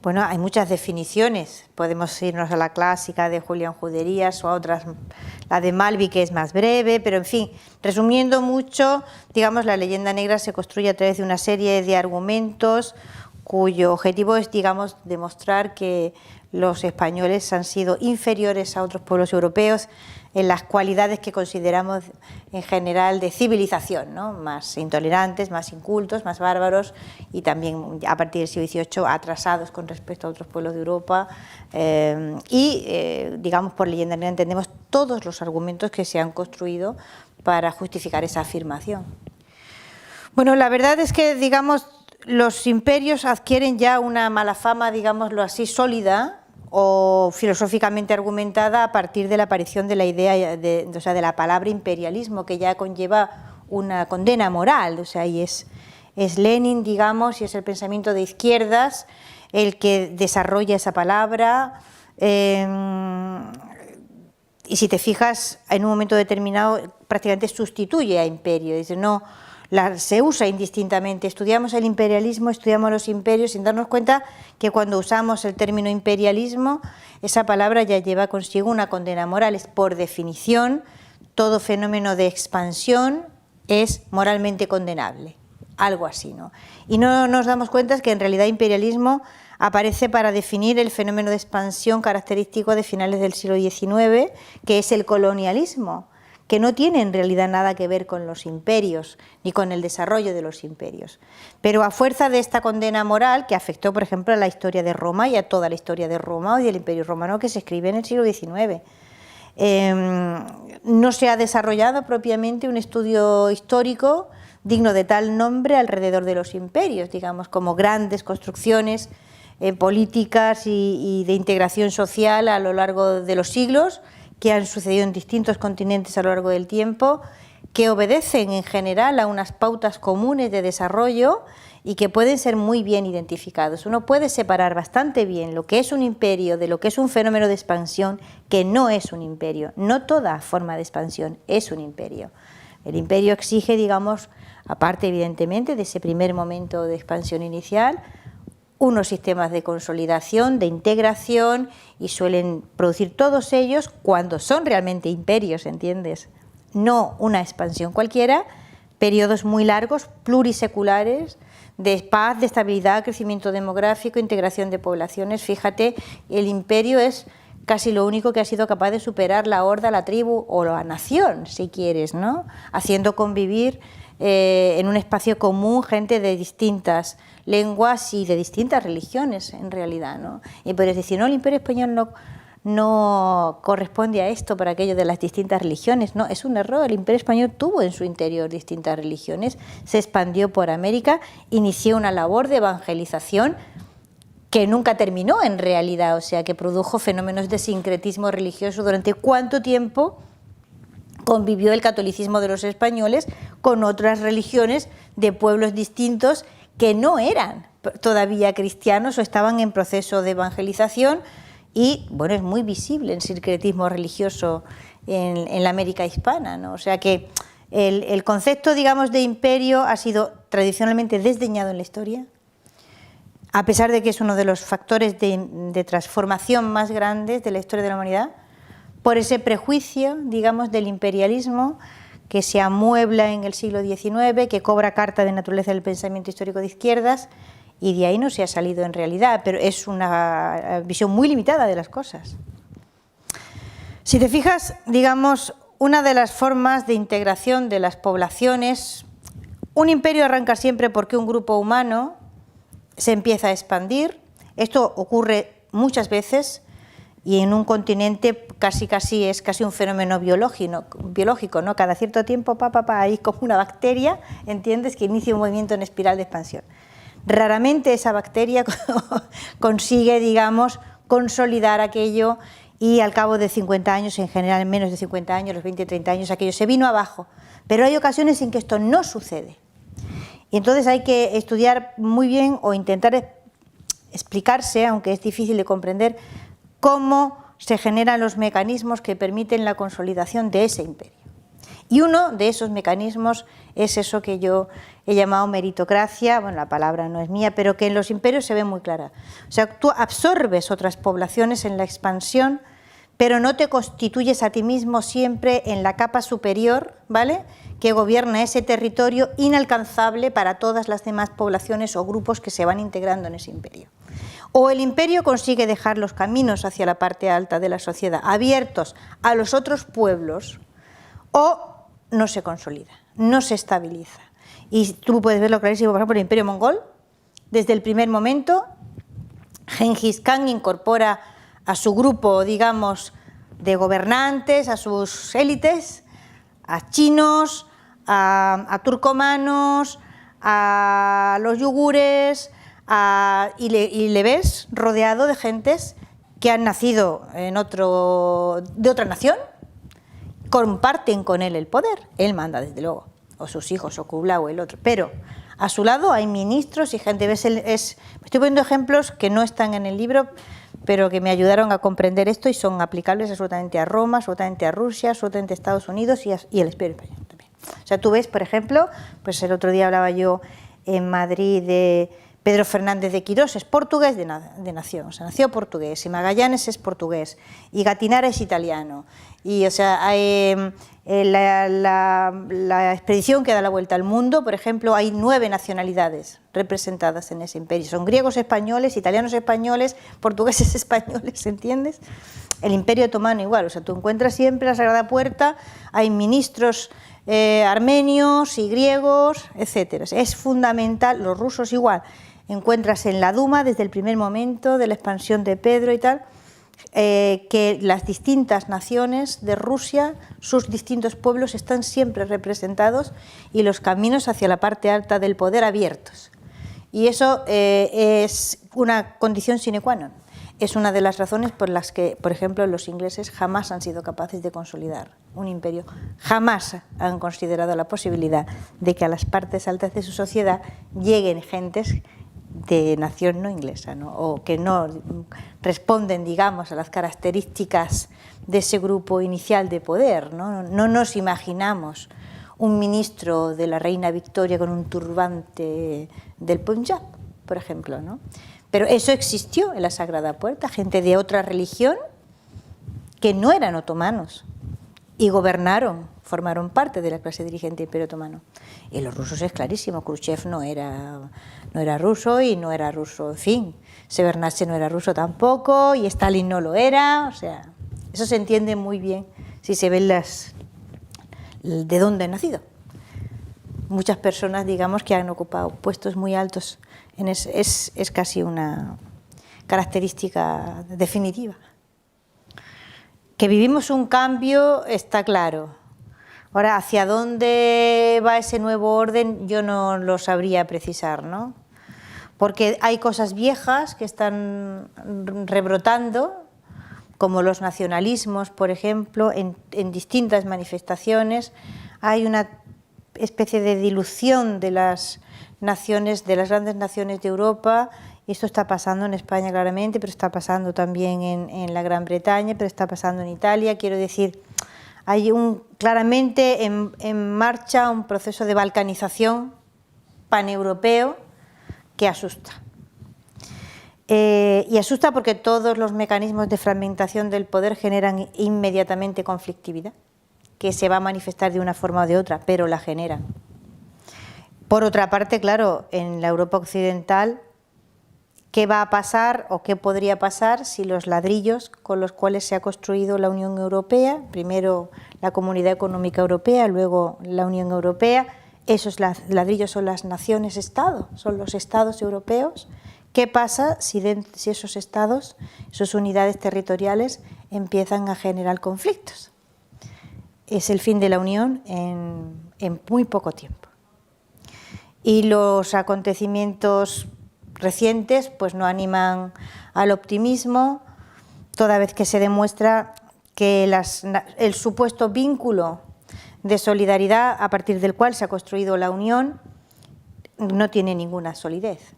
Bueno, hay muchas definiciones. Podemos irnos a la clásica de Julián Juderías o a otras, la de Malvi, que es más breve, pero en fin, resumiendo mucho, digamos, la leyenda negra se construye a través de una serie de argumentos cuyo objetivo es, digamos, demostrar que los españoles han sido inferiores a otros pueblos europeos en las cualidades que consideramos en general de civilización, ¿no? Más intolerantes, más incultos, más bárbaros y también a partir del siglo XVIII atrasados con respecto a otros pueblos de Europa digamos, por leyenda negra entendemos todos los argumentos que se han construido para justificar esa afirmación. Bueno, la verdad es que, digamos, los imperios adquieren ya una mala fama, digámoslo así, sólida o filosóficamente argumentada a partir de la aparición de la idea, de la palabra imperialismo, que ya conlleva una condena moral, o sea, y es Lenin, digamos, y es el pensamiento de izquierdas el que desarrolla esa palabra, y si te fijas, en un momento determinado prácticamente sustituye a imperio, dice, no, se usa indistintamente, estudiamos el imperialismo, estudiamos los imperios sin darnos cuenta que cuando usamos el término imperialismo, esa palabra ya lleva consigo una condena moral. Es por definición, todo fenómeno de expansión es moralmente condenable, algo así, ¿no? Y no nos damos cuenta que en realidad imperialismo aparece para definir el fenómeno de expansión característico de finales del siglo XIX, que es el colonialismo, que no tiene en realidad nada que ver con los imperios, ni con el desarrollo de los imperios. Pero a fuerza de esta condena moral, que afectó, por ejemplo, a la historia de Roma y a toda la historia de Roma y del Imperio Romano que se escribe en el siglo XIX, no se ha desarrollado propiamente un estudio histórico digno de tal nombre alrededor de los imperios, digamos, como grandes construcciones políticas y de integración social a lo largo de los siglos, que han sucedido en distintos continentes a lo largo del tiempo, que obedecen en general a unas pautas comunes de desarrollo y que pueden ser muy bien identificados. Uno puede separar bastante bien lo que es un imperio de lo que es un fenómeno de expansión, que no es un imperio. No toda forma de expansión es un imperio. El imperio exige, digamos, aparte evidentemente de ese primer momento de expansión inicial, unos sistemas de consolidación, de integración, y suelen producir todos ellos cuando son realmente imperios, ¿entiendes? No una expansión cualquiera, periodos muy largos, pluriseculares, de paz, de estabilidad, crecimiento demográfico, integración de poblaciones. Fíjate, el imperio es casi lo único que ha sido capaz de superar la horda, la tribu o la nación, si quieres, ¿no? Haciendo convivir en un espacio común gente de distintas lenguas y de distintas religiones, en realidad, ¿no? Y podrías decir, no, el Imperio Español no corresponde a esto para aquello de las distintas religiones. No, es un error. El Imperio Español tuvo en su interior distintas religiones, se expandió por América, inició una labor de evangelización que nunca terminó en realidad, o sea, que produjo fenómenos de sincretismo religioso. ¿Durante cuánto tiempo convivió el catolicismo de los españoles con otras religiones de pueblos distintos que no eran todavía cristianos o estaban en proceso de evangelización? Y bueno, es muy visible el sincretismo religioso en la América hispana, ¿no? O sea que el concepto, digamos, de imperio ha sido tradicionalmente desdeñado en la historia, a pesar de que es uno de los factores de transformación más grandes de la historia de la humanidad, por ese prejuicio, digamos, del imperialismo que se amuebla en el siglo XIX, que cobra carta de naturaleza del pensamiento histórico de izquierdas, y de ahí no se ha salido en realidad, pero es una visión muy limitada de las cosas. Si te fijas, digamos, una de las formas de integración de las poblaciones, un imperio arranca siempre porque un grupo humano se empieza a expandir. Esto ocurre muchas veces y en un continente es casi un fenómeno biológico, ¿no? Cada cierto tiempo, hay como una bacteria, ¿entiendes?, que inicia un movimiento en espiral de expansión. Raramente esa bacteria consigue, digamos, consolidar aquello y al cabo de 50 años, en general en menos de 50 años, los 20, 30 años, aquello se vino abajo. Pero hay ocasiones en que esto no sucede. Y entonces hay que estudiar muy bien o intentar explicarse, aunque es difícil de comprender, cómo se generan los mecanismos que permiten la consolidación de ese imperio. Y uno de esos mecanismos es eso que yo he llamado meritocracia, bueno, la palabra no es mía, pero que en los imperios se ve muy clara. O sea, tú absorbes otras poblaciones en la expansión, pero no te constituyes a ti mismo siempre en la capa superior, ¿vale?, que gobierna ese territorio inalcanzable para todas las demás poblaciones o grupos que se van integrando en ese imperio. O el imperio consigue dejar los caminos hacia la parte alta de la sociedad abiertos a los otros pueblos, o no se consolida, no se estabiliza. Y tú puedes verlo clarísimo, por ejemplo, el imperio mongol. Desde el primer momento, Gengis Khan incorpora a su grupo, digamos, de gobernantes, a sus élites, a chinos, a turcomanos, a los yugures, y le ves rodeado de gentes que han nacido de otra nación, comparten con él el poder, él manda desde luego, o sus hijos, o Kublai o el otro, pero a su lado hay ministros y gente. Estoy poniendo ejemplos que no están en el libro, pero que me ayudaron a comprender esto y son aplicables absolutamente a Roma, absolutamente a Rusia, absolutamente a Estados Unidos y el imperio español también. O sea, tú ves, por ejemplo, pues el otro día hablaba yo en Madrid de Pedro Fernández de Quirós, es portugués de nación, o sea, nació portugués, y Magallanes es portugués, y Gatinara es italiano, y o sea, la expedición que da la vuelta al mundo, por ejemplo, hay 9 nacionalidades representadas en ese imperio, son griegos españoles, italianos españoles, portugueses españoles, ¿entiendes? El Imperio Otomano igual, o sea, tú encuentras siempre la Sagrada Puerta, hay ministros armenios y griegos, etcétera. Es fundamental, los rusos igual. Encuentras en la Duma, desde el primer momento de la expansión de Pedro y tal, que las distintas naciones de Rusia, sus distintos pueblos están siempre representados y los caminos hacia la parte alta del poder abiertos. Y eso es una condición sine qua non. Es una de las razones por las que, por ejemplo, los ingleses jamás han sido capaces de consolidar un imperio. Jamás han considerado la posibilidad de que a las partes altas de su sociedad lleguen gentes de nación no inglesa, ¿no?, o que no responden, digamos, a las características de ese grupo inicial de poder, ¿no? No nos imaginamos un ministro de la reina Victoria con un turbante del Punjab, por ejemplo, ¿no? Pero eso existió en la Sagrada Puerta, gente de otra religión que no eran otomanos y gobernaron, formaron parte de la clase dirigente del Imperio Otomano. Y los rusos es clarísimo, Khrushchev no era ruso y no era ruso, en fin, Shevardnadze no era ruso tampoco y Stalin no lo era, o sea, eso se entiende muy bien si se ven de dónde han nacido. Muchas personas, digamos, que han ocupado puestos muy altos, es casi una característica definitiva. Que vivimos un cambio está claro. Ahora, hacia dónde va ese nuevo orden yo no lo sabría precisar, ¿no? Porque hay cosas viejas que están rebrotando, como los nacionalismos, por ejemplo, en distintas manifestaciones. Hay una especie de dilución de las naciones, de las grandes naciones de Europa, y esto está pasando en España claramente, pero está pasando también en la Gran Bretaña, pero está pasando en Italia. Quiero decir, hay claramente en marcha un proceso de balcanización paneuropeo que asusta. Y asusta porque todos los mecanismos de fragmentación del poder generan inmediatamente conflictividad, que se va a manifestar de una forma o de otra, pero la generan. Por otra parte, claro, en la Europa occidental, ¿qué va a pasar o qué podría pasar si los ladrillos con los cuales se ha construido la Unión Europea, primero la Comunidad Económica Europea, luego la Unión Europea, esos ladrillos son las naciones-estado, son los estados europeos? ¿Qué pasa si esos estados, esas unidades territoriales empiezan a generar conflictos? Es el fin de la Unión en muy poco tiempo. Y los acontecimientos recientes pues no animan al optimismo, toda vez que se demuestra que el supuesto vínculo de solidaridad a partir del cual se ha construido la Unión no tiene ninguna solidez.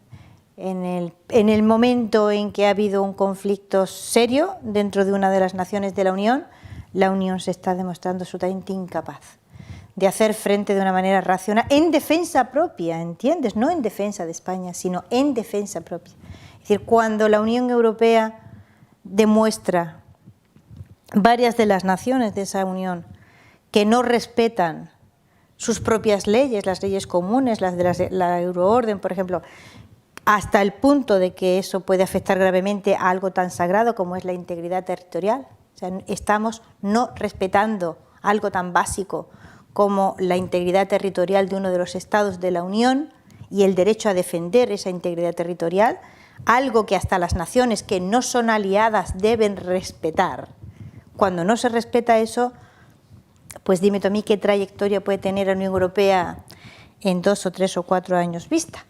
En el momento en que ha habido un conflicto serio dentro de una de las naciones de la Unión se está demostrando absolutamente incapaz de hacer frente de una manera racional, en defensa propia, ¿entiendes? No en defensa de España, sino en defensa propia. Es decir, cuando la Unión Europea demuestra, varias de las naciones de esa Unión, que no respetan sus propias leyes, las leyes comunes, las de la euroorden, por ejemplo, hasta el punto de que eso puede afectar gravemente a algo tan sagrado como es la integridad territorial. O sea, estamos no respetando algo tan básico como la integridad territorial de uno de los estados de la Unión y el derecho a defender esa integridad territorial, algo que hasta las naciones que no son aliadas deben respetar. Cuando no se respeta eso, pues dime tú a mí qué trayectoria puede tener la Unión Europea en 2 o 3 o 4 años vista.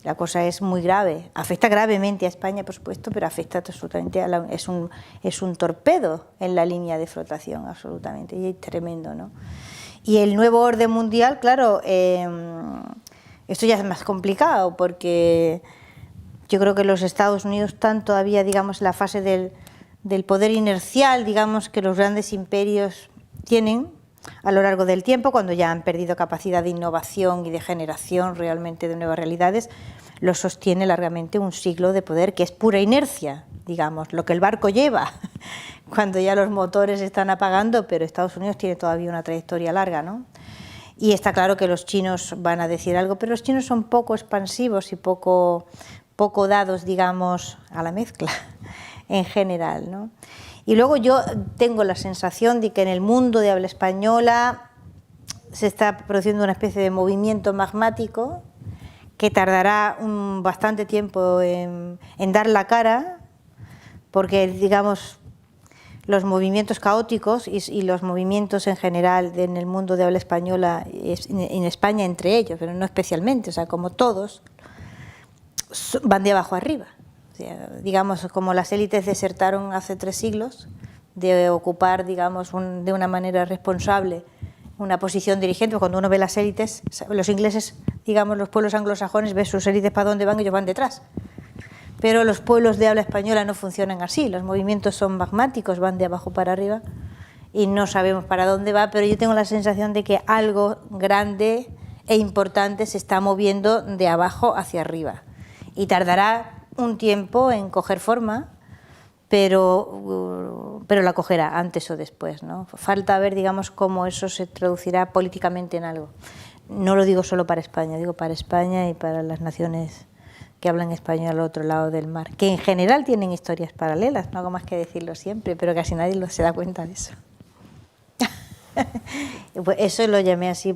La cosa es muy grave, afecta gravemente a España, por supuesto, pero afecta absolutamente es un torpedo en la línea de flotación, absolutamente, y es tremendo, ¿no? Y el nuevo orden mundial, claro, esto ya es más complicado, porque yo creo que los Estados Unidos están todavía, digamos, en la fase del poder inercial, digamos, que los grandes imperios tienen a lo largo del tiempo, cuando ya han perdido capacidad de innovación y de generación realmente de nuevas realidades, lo sostiene largamente un siglo de poder que es pura inercia, digamos, lo que el barco lleva, cuando ya los motores están apagando, pero Estados Unidos tiene todavía una trayectoria larga, ¿no? Y está claro que los chinos van a decir algo, pero los chinos son poco expansivos y poco dados, digamos, a la mezcla en general, ¿no? Y luego yo tengo la sensación de que en el mundo de habla española se está produciendo una especie de movimiento magmático que tardará bastante tiempo en dar la cara, porque, digamos, los movimientos caóticos y los movimientos en general en el mundo de habla española, en España entre ellos, pero no especialmente, o sea, como todos, van de abajo arriba. Digamos, como las élites desertaron hace 3 siglos de ocupar, digamos, de una manera responsable una posición dirigente. Cuando uno ve las élites, los ingleses, digamos, los pueblos anglosajones, ven sus élites para dónde van y ellos van detrás. Pero los pueblos de habla española no funcionan así, los movimientos son magmáticos, van de abajo para arriba y no sabemos para dónde va, pero yo tengo la sensación de que algo grande e importante se está moviendo de abajo hacia arriba y tardará un tiempo en coger forma, pero la cogerá antes o después, ¿no? Falta ver, digamos, cómo eso se traducirá políticamente en algo. No lo digo solo para España, digo para España y para las naciones que hablan español al otro lado del mar, que en general tienen historias paralelas, no hago más que decirlo siempre, pero casi nadie se da cuenta de eso. Pues eso lo llamé así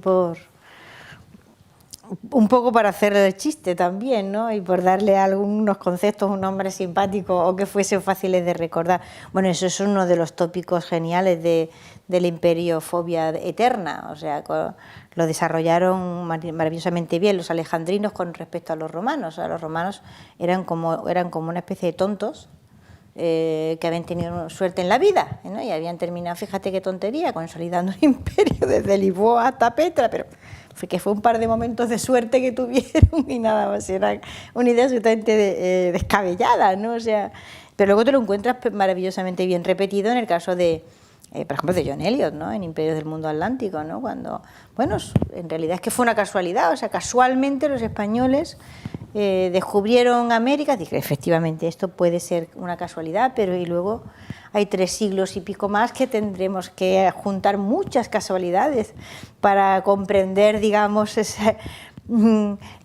un poco para hacer el chiste también, ¿no? Y por darle a algunos conceptos un nombre simpático o que fuesen fáciles de recordar. Bueno, eso es uno de los tópicos geniales de la imperiofobia eterna, o sea, lo desarrollaron maravillosamente bien los alejandrinos con respecto a los romanos. O sea, los romanos eran como una especie de tontos que habían tenido suerte en la vida, ¿no? Y habían terminado, fíjate qué tontería, consolidando un imperio desde Lisboa hasta Petra, pero fue un par de momentos de suerte que tuvieron y nada más, era una idea absolutamente descabellada, ¿no? O sea, pero luego te lo encuentras maravillosamente bien repetido en el caso de, por ejemplo, de John Eliot, ¿no? En Imperios del Mundo Atlántico, ¿no? Cuando, bueno, en realidad es que fue una casualidad, o sea, casualmente los españoles descubrieron América, dije, efectivamente, esto puede ser una casualidad, pero y luego hay 3 siglos y pico más que tendremos que juntar muchas casualidades para comprender, digamos, ese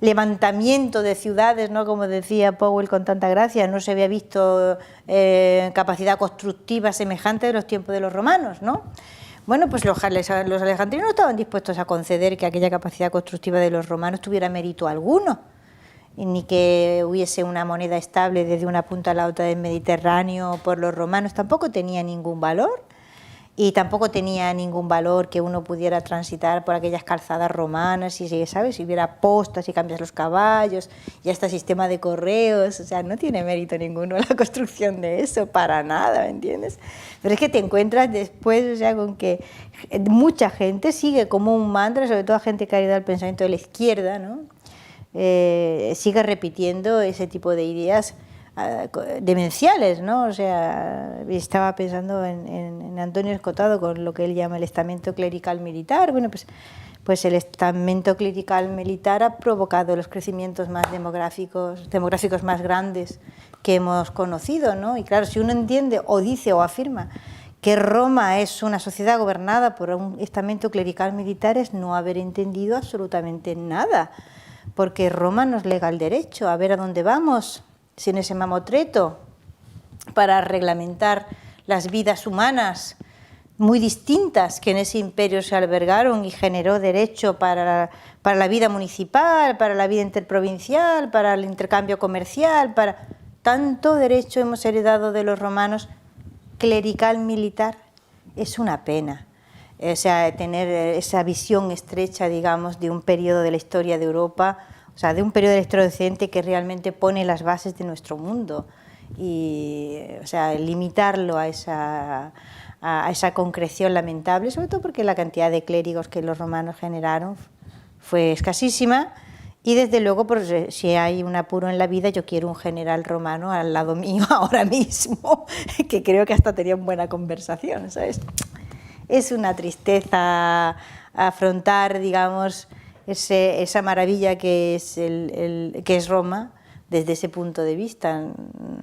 levantamiento de ciudades, ¿no? Como decía Powell con tanta gracia, no se había visto capacidad constructiva semejante de los tiempos de los romanos, ¿no? Bueno, pues los alejandrinos no estaban dispuestos a conceder que aquella capacidad constructiva de los romanos tuviera mérito alguno, ni que hubiese una moneda estable desde una punta a la otra del Mediterráneo por los romanos, tampoco tenía ningún valor, y tampoco tenía ningún valor que uno pudiera transitar por aquellas calzadas romanas, y ¿sabes? Si hubiera postas y cambias los caballos, y hasta sistema de correos, o sea, no tiene mérito ninguno la construcción de eso, para nada, ¿me entiendes? Pero es que te encuentras después, o sea, con que mucha gente sigue como un mantra, sobre todo gente que ha ido al pensamiento de la izquierda, ¿no? Sigue repitiendo ese tipo de ideas demenciales, ¿no? O sea, estaba pensando en Antonio Escotado con lo que él llama el estamento clerical militar. Bueno, pues pues el estamento clerical militar ha provocado los crecimientos más demográficos más grandes que hemos conocido, ¿no? Y claro, si uno entiende o dice o afirma que Roma es una sociedad gobernada por un estamento clerical militar, es no haber entendido absolutamente nada, porque Roma nos lega el derecho a ver a dónde vamos, sin ese mamotreto, para reglamentar las vidas humanas muy distintas que en ese imperio se albergaron y generó derecho para la vida municipal, para la vida interprovincial, para el intercambio comercial, para tanto derecho hemos heredado de los romanos. Clerical militar es una pena, o sea, tener esa visión estrecha, digamos, de un periodo de la historia de Europa, o sea, de un periodo de la historia de Occidente que realmente pone las bases de nuestro mundo, y, o sea, limitarlo a esa concreción lamentable, sobre todo porque la cantidad de clérigos que los romanos generaron fue escasísima. Y desde luego, pues, si hay un apuro en la vida, yo quiero un general romano al lado mío ahora mismo, que creo que hasta tenían buena conversación, ¿sabes? Es una tristeza afrontar, digamos, esa maravilla que es Roma desde ese punto de vista.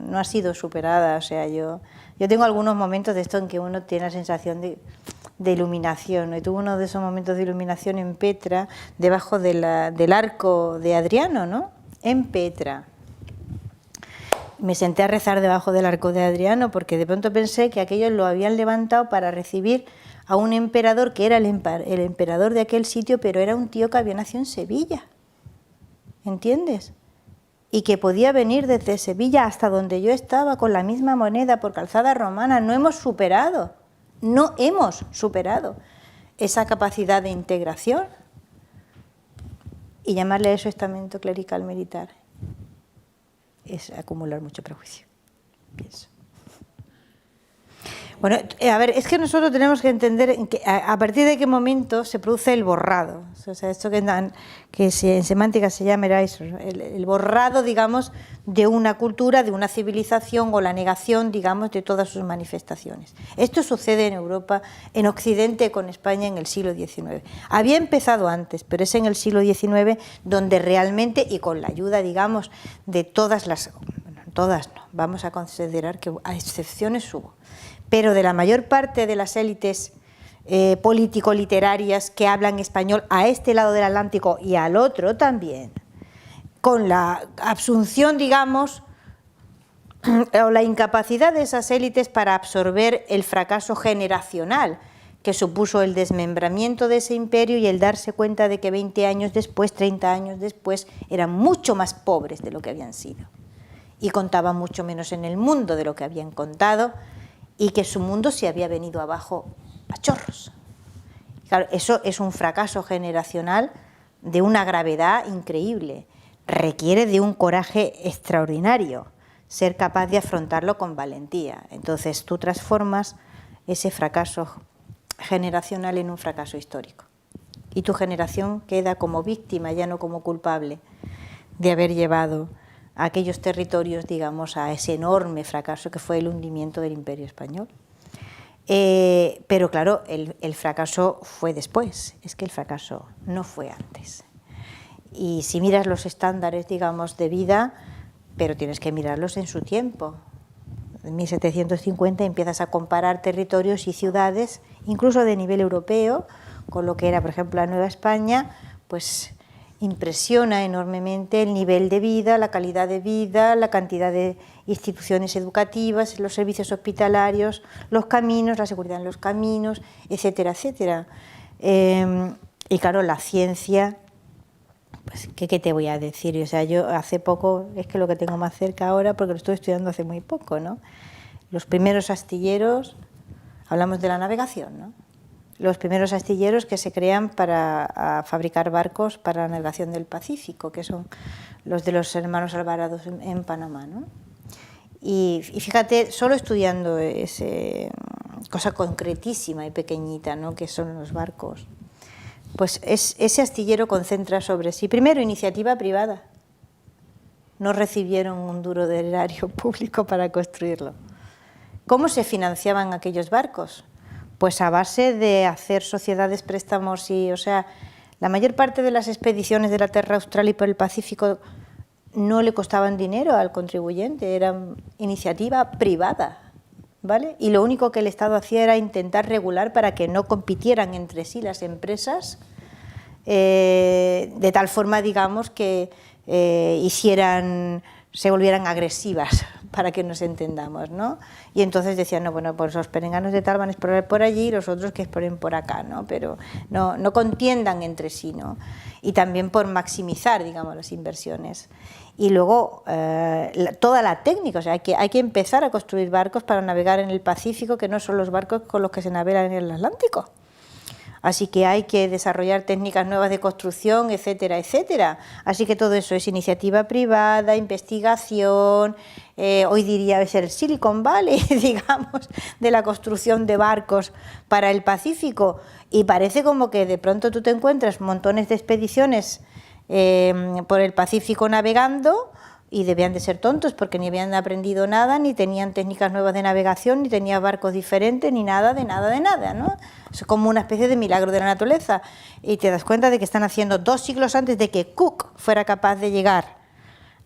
No ha sido superada, o sea, yo tengo algunos momentos de esto en que uno tiene la sensación de iluminación, ¿no? Y tuve uno de esos momentos de iluminación en Petra, debajo del arco de Adriano, ¿no? En Petra. Me senté a rezar debajo del arco de Adriano porque de pronto pensé que aquellos lo habían levantado para recibir a un emperador que era el emperador de aquel sitio, pero era un tío que había nacido en Sevilla, ¿entiendes? Y que podía venir desde Sevilla hasta donde yo estaba con la misma moneda por calzada romana. No hemos superado esa capacidad de integración, y llamarle a eso estamento clerical militar es acumular mucho prejuicio, pienso. Bueno, a ver, es que nosotros tenemos que entender a partir de qué momento se produce el borrado. O sea, esto que en semántica se llama el borrado, digamos, de una cultura, de una civilización, o la negación, digamos, de todas sus manifestaciones. Esto sucede en Europa, en Occidente, con España en el siglo XIX. Había empezado antes, pero es en el siglo XIX donde realmente, y con la ayuda, digamos, de todas las... Bueno, todas no, vamos a considerar que a excepciones hubo, pero de la mayor parte de las élites político-literarias que hablan español a este lado del Atlántico y al otro también, con la absunción, digamos, o la incapacidad de esas élites para absorber el fracaso generacional que supuso el desmembramiento de ese imperio y el darse cuenta de que 20 años después, 30 años después, eran mucho más pobres de lo que habían sido y contaban mucho menos en el mundo de lo que habían contado, y que su mundo se había venido abajo a chorros. Claro, eso es un fracaso generacional de una gravedad increíble. Requiere de un coraje extraordinario, ser capaz de afrontarlo con valentía. Entonces tú transformas ese fracaso generacional en un fracaso histórico. Y tu generación queda como víctima, ya no como culpable, de haber llevado a aquellos territorios, digamos, a ese enorme fracaso que fue el hundimiento del Imperio Español. Pero claro, el fracaso fue después, es que el fracaso no fue antes. Y si miras los estándares, digamos, de vida, pero tienes que mirarlos en su tiempo. En 1750 empiezas a comparar territorios y ciudades, incluso de nivel europeo, con lo que era, por ejemplo, la Nueva España, pues impresiona enormemente el nivel de vida, la calidad de vida, la cantidad de instituciones educativas, los servicios hospitalarios, los caminos, la seguridad en los caminos, etcétera, etcétera. Y claro, la ciencia, pues, ¿qué te voy a decir? O sea, yo hace poco, es que lo que tengo más cerca ahora, porque lo estoy estudiando hace muy poco, ¿no? Los primeros astilleros, hablamos de la navegación, ¿no? Los primeros astilleros que se crean para fabricar barcos para la navegación del Pacífico, que son los de los hermanos Alvarado en Panamá, ¿no? Y fíjate, solo estudiando esa cosa concretísima y pequeñita, ¿no?, que son los barcos, pues ese astillero concentra sobre sí, primero, iniciativa privada. No recibieron un duro de erario público para construirlo. ¿Cómo se financiaban aquellos barcos? Pues a base de hacer sociedades, préstamos y, o sea, La mayor parte de las expediciones de la Terra Austral y por el Pacífico no le costaban dinero al contribuyente, eran iniciativa privada, ¿vale? Y lo único que el Estado hacía era intentar regular para que no compitieran entre sí las empresas, de tal forma, digamos, que se volvieran agresivas, para que nos entendamos, ¿no? Y entonces decían, no, bueno, pues los perenganos de tal van a explorar por allí y los otros que exploren por acá, ¿no? Pero no contiendan entre sí, ¿no? Y también por maximizar, digamos, las inversiones. Y luego toda la técnica, o sea, hay que empezar a construir barcos para navegar en el Pacífico, que no son los barcos con los que se navega en el Atlántico. Así que hay que desarrollar técnicas nuevas de construcción, etcétera, etcétera. Así que todo eso es iniciativa privada, investigación, hoy diría es el Silicon Valley, digamos, de la construcción de barcos para el Pacífico. Y parece como que de pronto tú te encuentras montones de expediciones por el Pacífico navegando, y debían de ser tontos porque ni habían aprendido nada, ni tenían técnicas nuevas de navegación, ni tenían barcos diferentes, ni nada, ¿no? Es como una especie de milagro de la naturaleza. Y te das cuenta de que están haciendo 2 siglos antes de que Cook fuera capaz de llegar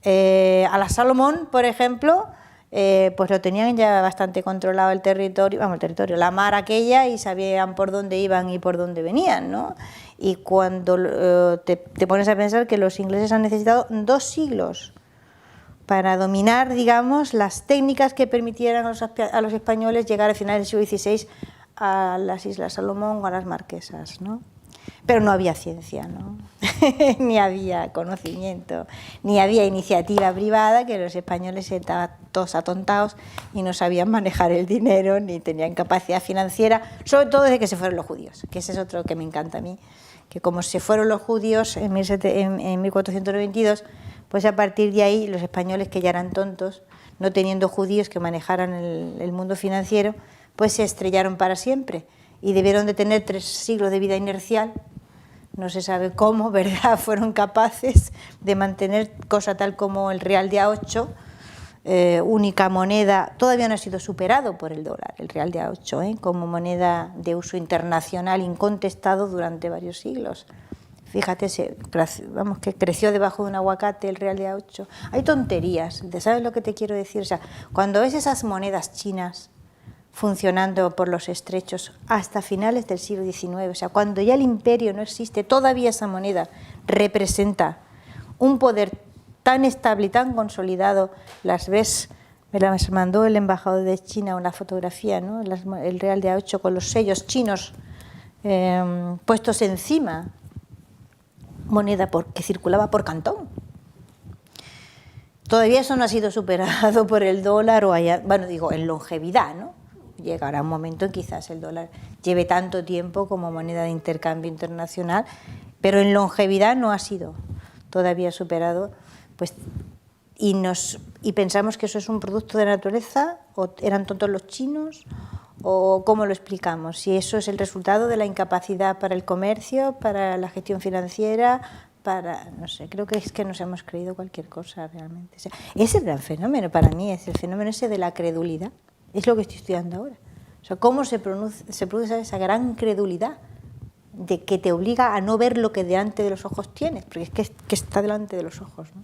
a la Salomón, por ejemplo, pues lo tenían ya bastante controlado el territorio, la mar aquella, y sabían por dónde iban y por dónde venían, ¿no? Y cuando te pones a pensar que los ingleses han necesitado 2 siglos para dominar, digamos, las técnicas que permitieran a los españoles llegar a finales del siglo XVI a las Islas Salomón o a las Marquesas, ¿no? Pero no había ciencia, ¿no? Ni había conocimiento, ni había iniciativa privada, que los españoles estaban todos atontados y no sabían manejar el dinero, ni tenían capacidad financiera, sobre todo desde que se fueron los judíos, que ese es otro que me encanta a mí, que como se fueron los judíos en 1492, pues a partir de ahí los españoles, que ya eran tontos, no teniendo judíos que manejaran el mundo financiero, pues se estrellaron para siempre y debieron de tener 3 siglos de vida inercial. No se sabe cómo, ¿verdad?, fueron capaces de mantener cosa tal como el real de A8, única moneda, todavía no ha sido superado por el dólar, el real de A8, como moneda de uso internacional incontestado durante varios siglos. Fíjate, vamos, que creció debajo de un aguacate el real de A8. Hay tonterías, ¿sabes lo que te quiero decir? O sea, cuando ves esas monedas chinas funcionando por los estrechos hasta finales del siglo XIX, o sea, cuando ya el imperio no existe, todavía esa moneda representa un poder tan estable y tan consolidado. Las ves, me las mandó el embajador de China una fotografía, ¿no? El real de A8 con los sellos chinos puestos encima, moneda que circulaba por Cantón. Todavía eso no ha sido superado por el dólar, o allá, bueno, digo, en longevidad, ¿no? Llegará un momento en que quizás el dólar lleve tanto tiempo como moneda de intercambio internacional, pero en longevidad no ha sido todavía superado, pues, y pensamos que eso es un producto de la naturaleza, o eran tontos los chinos, o cómo lo explicamos, si eso es el resultado de la incapacidad para el comercio, para la gestión financiera, no sé, creo que es que nos hemos creído cualquier cosa realmente. O sea, ese gran fenómeno para mí es el fenómeno ese de la credulidad, es lo que estoy estudiando ahora. O sea, cómo se produce esa gran credulidad de que te obliga a no ver lo que delante de los ojos tienes, porque es que está delante de los ojos, ¿no?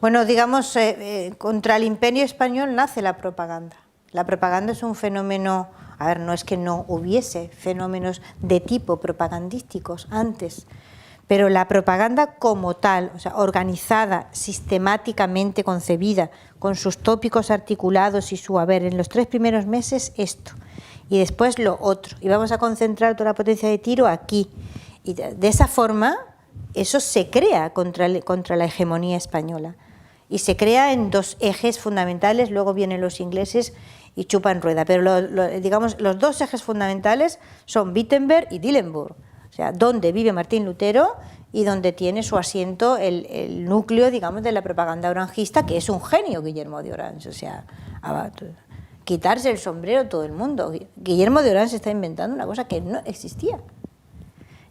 Bueno, digamos, contra el imperio español nace la propaganda. La propaganda es un fenómeno, a ver, no es que no hubiese fenómenos de tipo propagandísticos antes, pero la propaganda como tal, o sea, organizada, sistemáticamente concebida, con sus tópicos articulados y su haber, en los 3 primeros meses esto, y después lo otro, y vamos a concentrar toda la potencia de tiro aquí, y de esa forma eso se crea contra la hegemonía española, y se crea en 2 ejes fundamentales. Luego vienen los ingleses y chupan rueda, pero digamos, los 2 ejes fundamentales son Wittenberg y Dillenburg, o sea, donde vive Martín Lutero y donde tiene su asiento el núcleo, digamos, de la propaganda orangista, que es un genio, Guillermo de Orange, o sea, quitarse el sombrero todo el mundo. Guillermo de Orange está inventando una cosa que no existía.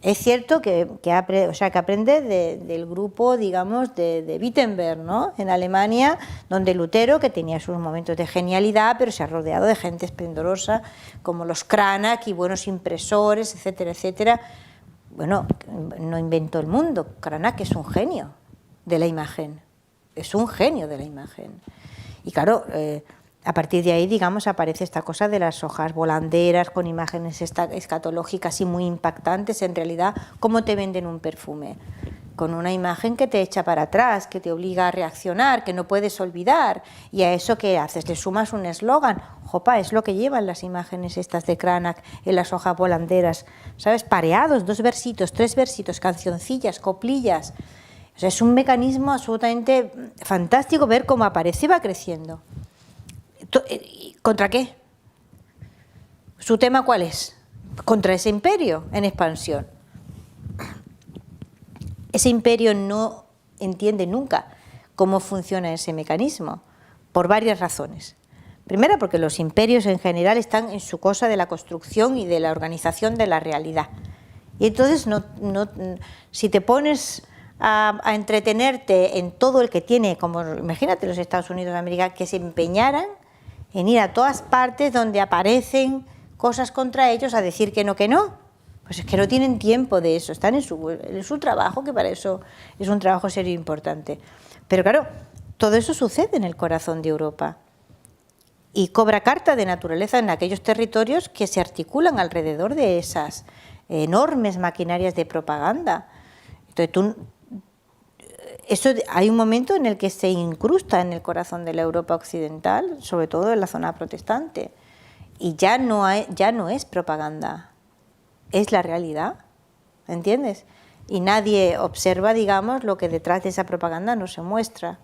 Es cierto que aprende del grupo, digamos, de Wittenberg, ¿no?, en Alemania, donde Lutero, que tenía sus momentos de genialidad, pero se ha rodeado de gente esplendorosa, como los Cranach y buenos impresores, etcétera, etcétera. bueno, no inventó el mundo. Cranach es un genio de la imagen, es un genio de la imagen. Y claro, a partir de ahí, digamos, aparece esta cosa de las hojas volanderas con imágenes escatológicas y muy impactantes. En realidad, ¿cómo te venden un perfume? Con una imagen que te echa para atrás, que te obliga a reaccionar, que no puedes olvidar. Y a eso, ¿qué haces? Le sumas un eslogan. Jopa, es lo que llevan las imágenes estas de Cranach en las hojas volanderas, ¿sabes? Pareados, 2 versitos, 3 versitos, cancioncillas, coplillas. O sea, es un mecanismo absolutamente fantástico ver cómo aparece y va creciendo. ¿Contra qué? ¿Su tema cuál es? Contra ese imperio en expansión. Ese imperio no entiende nunca cómo funciona ese mecanismo, por varias razones. Primera, porque los imperios en general están en su cosa de la construcción y de la organización de la realidad. Y entonces, si te pones a entretenerte en todo el que tiene, como imagínate los Estados Unidos de América, que se empeñaran en ir a todas partes donde aparecen cosas contra ellos a decir que no, pues es que no tienen tiempo de eso, están en su trabajo, que para eso es un trabajo serio e importante. Pero claro, todo eso sucede en el corazón de Europa y cobra carta de naturaleza en aquellos territorios que se articulan alrededor de esas enormes maquinarias de propaganda. Entonces hay un momento en el que se incrusta en el corazón de la Europa occidental, sobre todo en la zona protestante, y ya no es propaganda, es la realidad, ¿entiendes? Y nadie observa, digamos, lo que detrás de esa propaganda no se muestra.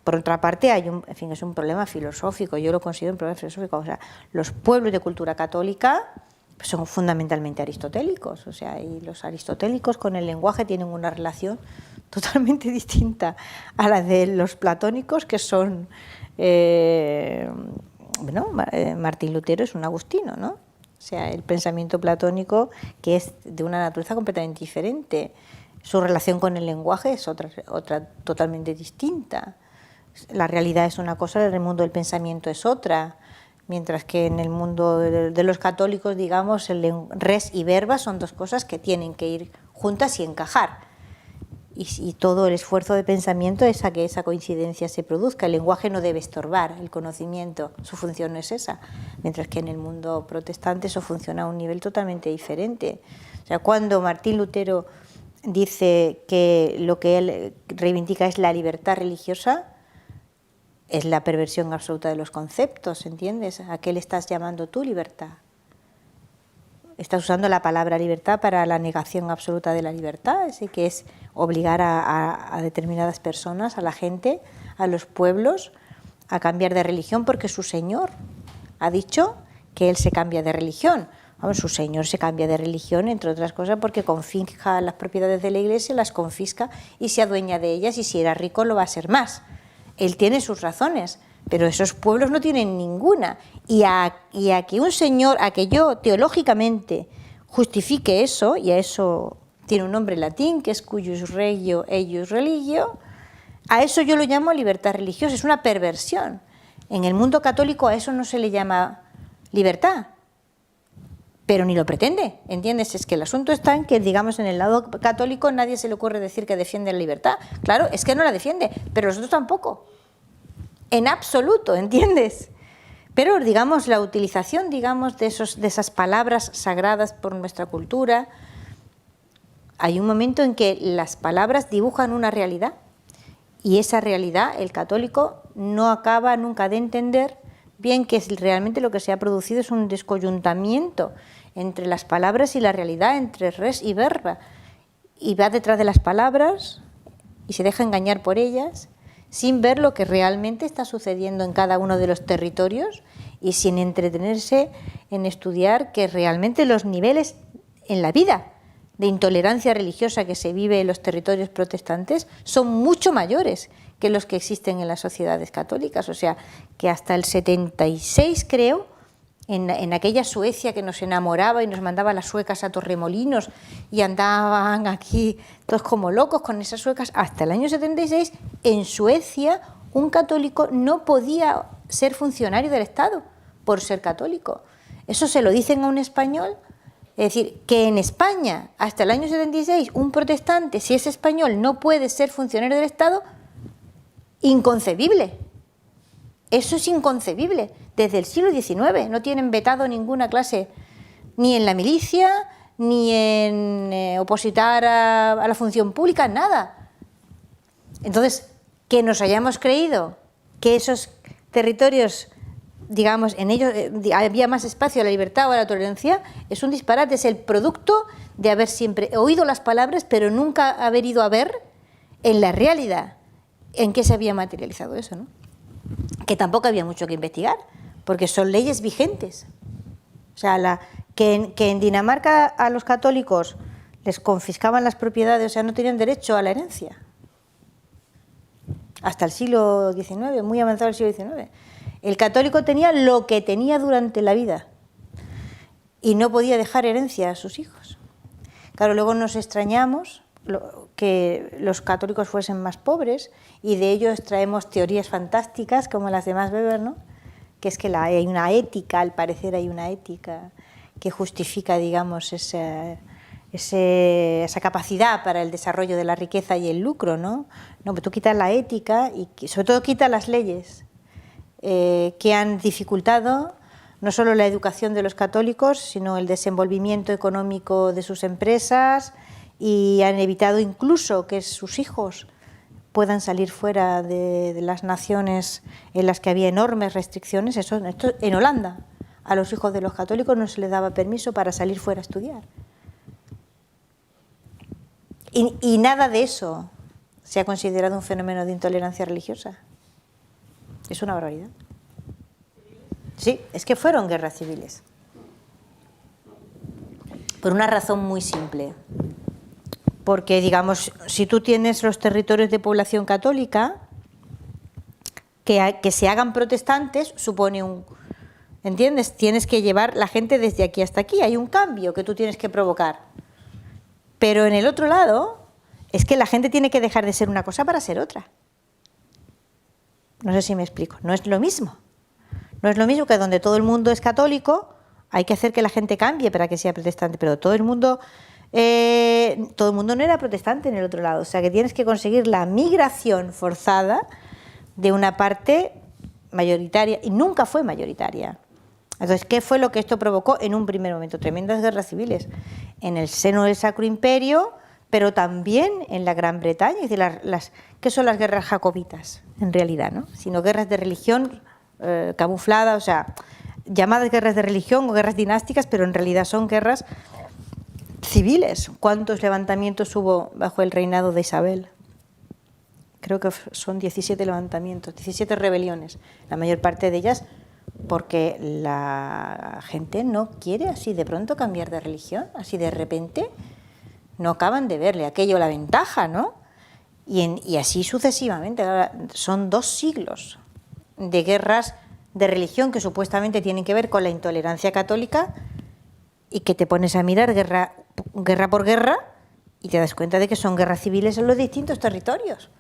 Por otra parte, es un problema filosófico, yo lo considero un problema filosófico. O sea, los pueblos de cultura católica son fundamentalmente aristotélicos, o sea, y los aristotélicos con el lenguaje tienen una relación totalmente distinta a la de los platónicos, que son, Martín Lutero es un agustino, ¿no? O sea, el pensamiento platónico, que es de una naturaleza completamente diferente. Su relación con el lenguaje es otra totalmente distinta. La realidad es una cosa, el mundo del pensamiento es otra. Mientras que en el mundo de los católicos, digamos, res y verba son 2 cosas que tienen que ir juntas y encajar. Y todo el esfuerzo de pensamiento es a que esa coincidencia se produzca. El lenguaje no debe estorbar el conocimiento, su función no es esa. Mientras que en el mundo protestante eso funciona a un nivel totalmente diferente. O sea, cuando Martín Lutero dice que lo que él reivindica es la libertad religiosa, es la perversión absoluta de los conceptos, ¿entiendes? ¿A qué le estás llamando tú libertad? Estás usando la palabra libertad para la negación absoluta de la libertad, así que es obligar a determinadas personas, a la gente, a los pueblos, a cambiar de religión porque su Señor ha dicho que Él se cambia de religión. Vamos, su Señor se cambia de religión, entre otras cosas, porque confisca las propiedades de la Iglesia, las confisca y se adueña de ellas, y si era rico lo va a ser más. Él tiene sus razones, pero esos pueblos no tienen ninguna. Y a que un señor, a que yo teológicamente justifique eso, y a eso tiene un nombre latín, que es cuius regio eius religio, a eso yo lo llamo libertad religiosa, es una perversión. En el mundo católico a eso no se le llama libertad, pero ni lo pretende, ¿entiendes? Es que el asunto está en que, digamos, en el lado católico nadie se le ocurre decir que defiende la libertad. Claro, es que no la defiende, pero nosotros tampoco. En absoluto, ¿entiendes? Pero, digamos, la utilización, digamos, de esas palabras sagradas por nuestra cultura, hay un momento en que las palabras dibujan una realidad, y esa realidad el católico no acaba nunca de entender bien que realmente lo que se ha producido es un descoyuntamiento entre las palabras y la realidad, entre res y verba, y va detrás de las palabras y se deja engañar por ellas, sin ver lo que realmente está sucediendo en cada uno de los territorios y sin entretenerse en estudiar que realmente los niveles en la vida de intolerancia religiosa que se vive en los territorios protestantes son mucho mayores que los que existen en las sociedades católicas. O sea, que hasta el 76, creo, en aquella Suecia que nos enamoraba y nos mandaba las suecas a Torremolinos y andaban aquí todos como locos con esas suecas, hasta el año 76, en Suecia un católico no podía ser funcionario del Estado por ser católico. Eso se lo dicen a un español Es decir, que en España, hasta el año 76, un protestante, si es español, no puede ser funcionario del Estado, inconcebible. Eso es inconcebible. Desde el siglo XIX no tienen vetado ninguna clase, ni en la milicia, ni en opositar a la función pública, nada. Entonces, que nos hayamos creído que esos territorios, digamos, en ellos había más espacio a la libertad o a la tolerancia, es un disparate, es el producto de haber siempre oído las palabras, pero nunca haber ido a ver en la realidad en qué se había materializado eso, ¿no? Que tampoco había mucho que investigar, porque son leyes vigentes. O sea, que en Dinamarca a los católicos les confiscaban las propiedades, o sea, no tenían derecho a la herencia. Hasta el siglo XIX, muy avanzado el siglo XIX. El católico tenía lo que tenía durante la vida y no podía dejar herencia a sus hijos. Claro, luego nos extrañamos que los católicos fuesen más pobres y de ello extraemos teorías fantásticas como las de Max Weber, ¿no? Que es que hay una ética, al parecer hay una ética que justifica, digamos, esa capacidad para el desarrollo de la riqueza y el lucro, ¿no? No, pero tú quitas la ética y sobre todo quitas las leyes que han dificultado no solo la educación de los católicos, sino el desenvolvimiento económico de sus empresas, y han evitado incluso que sus hijos puedan salir fuera de las naciones en las que había enormes restricciones. Esto en Holanda, a los hijos de los católicos no se les daba permiso para salir fuera a estudiar. Y nada de eso se ha considerado un fenómeno de intolerancia religiosa. Es una barbaridad. Sí, es que fueron guerras civiles. Por una razón muy simple. Porque, digamos, si tú tienes los territorios de población católica, que se hagan protestantes supone un... ¿Entiendes? Tienes que llevar la gente desde aquí hasta aquí. Hay un cambio que tú tienes que provocar. Pero en el otro lado, es que la gente tiene que dejar de ser una cosa para ser otra. No sé si me explico. No es lo mismo. No es lo mismo que donde todo el mundo es católico, hay que hacer que la gente cambie para que sea protestante, pero todo el mundo no era protestante en el otro lado. O sea que tienes que conseguir la migración forzada de una parte mayoritaria, y nunca fue mayoritaria. Entonces, ¿qué fue lo que esto provocó en un primer momento? Tremendas guerras civiles en el seno del Sacro Imperio, pero también en la Gran Bretaña. Es decir, ¿qué son las guerras jacobitas en realidad, ¿no? Sino guerras de religión camufladas, o sea, llamadas guerras de religión o guerras dinásticas, pero en realidad son guerras civiles. ¿Cuántos levantamientos hubo bajo el reinado de Isabel? Creo que son 17 levantamientos, 17 rebeliones, la mayor parte de ellas porque la gente no quiere así de pronto cambiar de religión, así de repente no acaban de verle aquello la ventaja, ¿no? Y así sucesivamente. Ahora, son 2 siglos de guerras de religión que supuestamente tienen que ver con la intolerancia católica y que te pones a mirar guerra por guerra y te das cuenta de que son guerras civiles en los distintos territorios,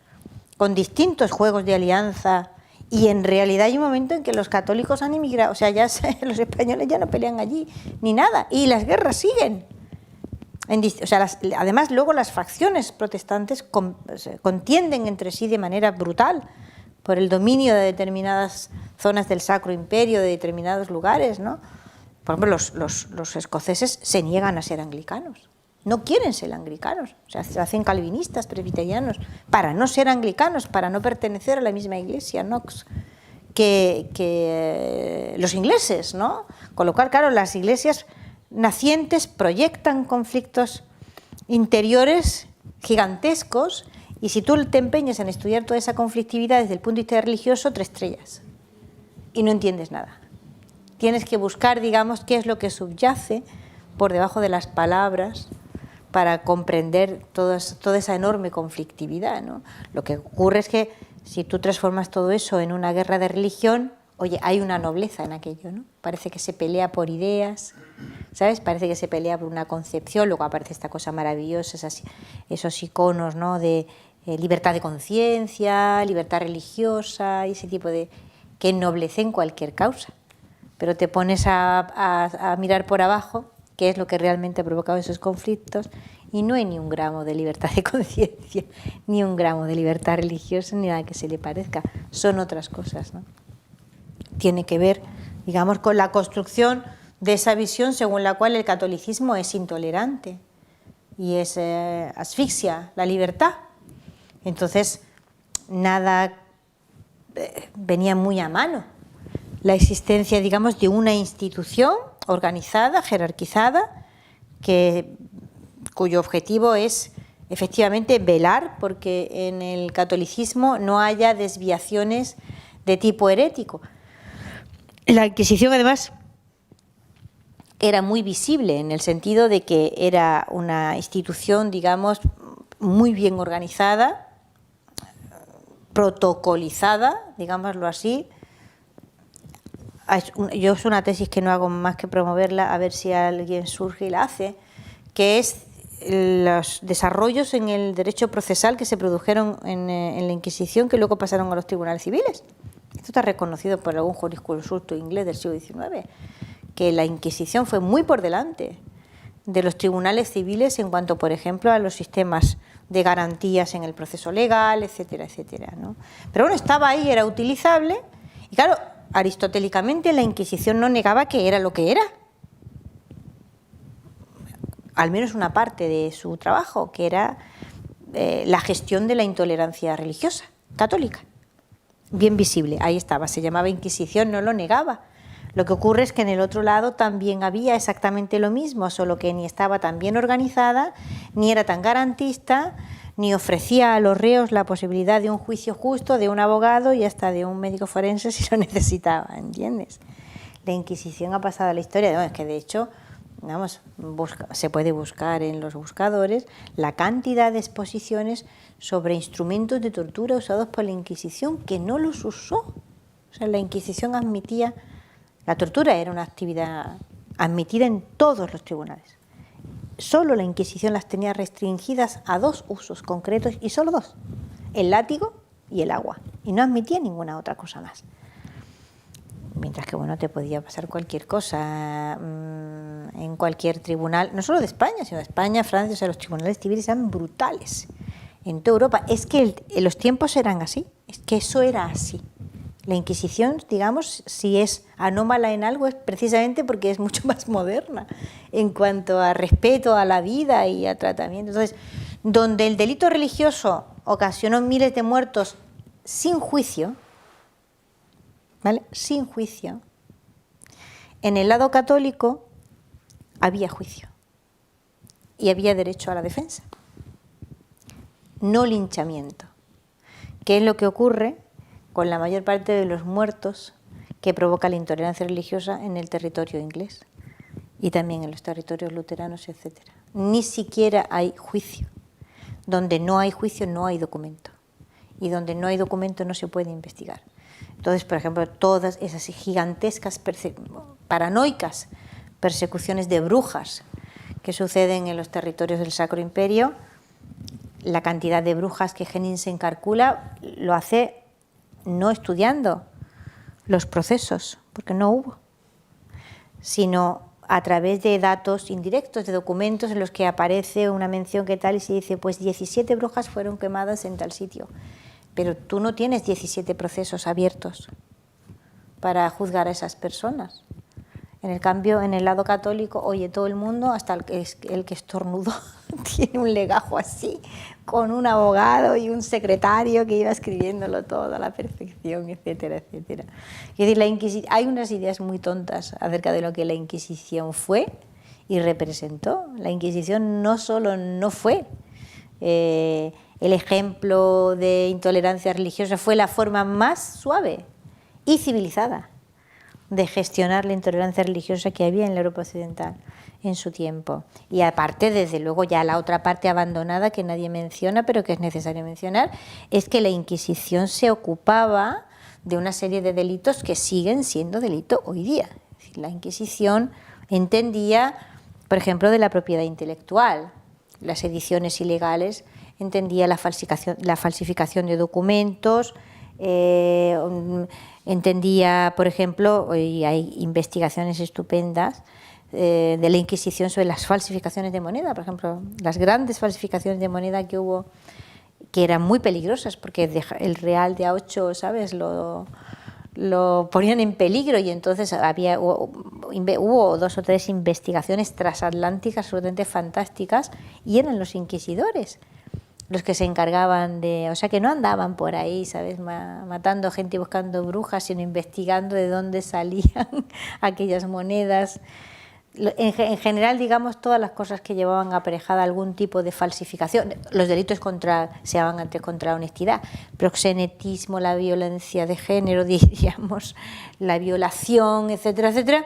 con distintos juegos de alianza, y en realidad hay un momento en que los católicos han emigrado, o sea, ya los españoles ya no pelean allí ni nada, y las guerras siguen. O sea, además luego las facciones protestantes contienden entre sí de manera brutal por el dominio de determinadas zonas del Sacro Imperio, de determinados lugares, ¿no? Por ejemplo, los escoceses se niegan a ser anglicanos, no quieren ser anglicanos, o sea, se hacen calvinistas, presbiterianos, para no ser anglicanos, para no pertenecer a la misma iglesia, ¿no?, que los ingleses, ¿no? Con lo cual, claro, las iglesias nacientes proyectan conflictos interiores gigantescos, y si tú te empeñas en estudiar toda esa conflictividad desde el punto de vista religioso, 3 estrellas y no entiendes nada. Tienes que buscar, digamos, qué es lo que subyace por debajo de las palabras para comprender toda esa enorme conflictividad, ¿no? Lo que ocurre es que si tú transformas todo eso en una guerra de religión, oye, hay una nobleza en aquello, ¿no? Parece que se pelea por ideas, ¿sabes? Parece que se pelea por una concepción, luego aparece esta cosa maravillosa, esos iconos, ¿no?, de libertad de conciencia, libertad religiosa, y ese tipo de... que ennoblecen cualquier causa. Pero te pones a mirar por abajo, qué es lo que realmente ha provocado esos conflictos, y no hay ni un gramo de libertad de conciencia, ni un gramo de libertad religiosa, ni nada que se le parezca. Son otras cosas, ¿no? Tiene que ver, digamos, con la construcción de esa visión según la cual el catolicismo es intolerante y es asfixia la libertad. Entonces, nada venía muy a mano la existencia, digamos, de una institución organizada, jerarquizada, cuyo objetivo es efectivamente velar porque en el catolicismo no haya desviaciones de tipo herético. La Inquisición, además, era muy visible en el sentido de que era una institución, digamos, muy bien organizada, protocolizada, digámoslo así. Yo es una tesis que no hago más que promoverla, a ver si alguien surge y la hace, que es los desarrollos en el derecho procesal que se produjeron en la Inquisición, que luego pasaron a los tribunales civiles. Esto está reconocido por algún jurisconsulto inglés del siglo XIX, que la Inquisición fue muy por delante de los tribunales civiles en cuanto, por ejemplo, a los sistemas de garantías en el proceso legal, etcétera, etcétera, ¿no? Pero bueno, estaba ahí, era utilizable, y claro, aristotélicamente la Inquisición no negaba que era lo que era, al menos una parte de su trabajo, que era la gestión de la intolerancia religiosa católica, bien visible, ahí estaba, se llamaba Inquisición, no lo negaba. Lo que ocurre es que en el otro lado también había exactamente lo mismo, solo que ni estaba tan bien organizada, ni era tan garantista, ni ofrecía a los reos la posibilidad de un juicio justo, de un abogado y hasta de un médico forense si lo necesitaba, ¿entiendes? La Inquisición ha pasado a la historia, no, es que de hecho, vamos, se puede buscar en los buscadores la cantidad de exposiciones sobre instrumentos de tortura usados por la Inquisición, que no los usó. O sea, la Inquisición admitía... La tortura era una actividad admitida en todos los tribunales. Solo la Inquisición las tenía restringidas a dos usos concretos, y solo dos: el látigo y el agua. Y no admitía ninguna otra cosa más. Mientras que, bueno, te podía pasar cualquier cosa en cualquier tribunal, no solo de España, sino de España, Francia, o sea, los tribunales civiles eran brutales en toda Europa. Es que los tiempos eran así, es que eso era así. La Inquisición, digamos, si es anómala en algo, es precisamente porque es mucho más moderna en cuanto a respeto a la vida y a tratamiento. Entonces, donde el delito religioso ocasionó miles de muertos sin juicio, ¿vale? Sin juicio, en el lado católico había juicio y había derecho a la defensa, no linchamiento, que es lo que ocurre con la mayor parte de los muertos que provoca la intolerancia religiosa en el territorio inglés y también en los territorios luteranos, etcétera. Ni siquiera hay juicio. Donde no hay juicio no hay documento, y donde no hay documento no se puede investigar. Entonces, por ejemplo, todas esas gigantescas paranoicas persecuciones de brujas que suceden en los territorios del Sacro Imperio, la cantidad de brujas que Henningsen calcula lo hace no estudiando los procesos, porque no hubo, sino a través de datos indirectos, de documentos en los que aparece una mención que tal y se dice, pues 17 brujas fueron quemadas en tal sitio. Pero tú no tienes 17 procesos abiertos para juzgar a esas personas. En el cambio, en el lado católico, oye, todo el mundo, hasta el que estornudó, tiene un legajo así, con un abogado y un secretario que iba escribiéndolo todo a la perfección, etcétera, etcétera. Es decir, hay unas ideas muy tontas acerca de lo que la Inquisición fue y representó. La Inquisición no solo no fue el ejemplo de intolerancia religiosa, fue la forma más suave y civilizada de gestionar la intolerancia religiosa que había en la Europa occidental en su tiempo. Y aparte, desde luego, ya la otra parte abandonada que nadie menciona, pero que es necesario mencionar, es que la Inquisición se ocupaba de una serie de delitos que siguen siendo delito hoy día. Es decir, la Inquisición entendía, por ejemplo, de la propiedad intelectual, las ediciones ilegales, entendía la falsificación de documentos, entendía, por ejemplo, y hay investigaciones estupendas de la Inquisición sobre las falsificaciones de moneda, por ejemplo, las grandes falsificaciones de moneda que hubo, que eran muy peligrosas, porque el real de A8, ¿sabes?, lo ponían en peligro, y entonces hubo 2 o 3 investigaciones transatlánticas absolutamente fantásticas, y eran los inquisidores los que se encargaban de... O sea, que no andaban por ahí, ¿sabes?, matando gente y buscando brujas, sino investigando de dónde salían aquellas monedas. En general, digamos, todas las cosas que llevaban aparejada algún tipo de falsificación, los delitos se llamaban antes contra la honestidad, proxenetismo, la violencia de género, diríamos, la violación, etcétera, etcétera,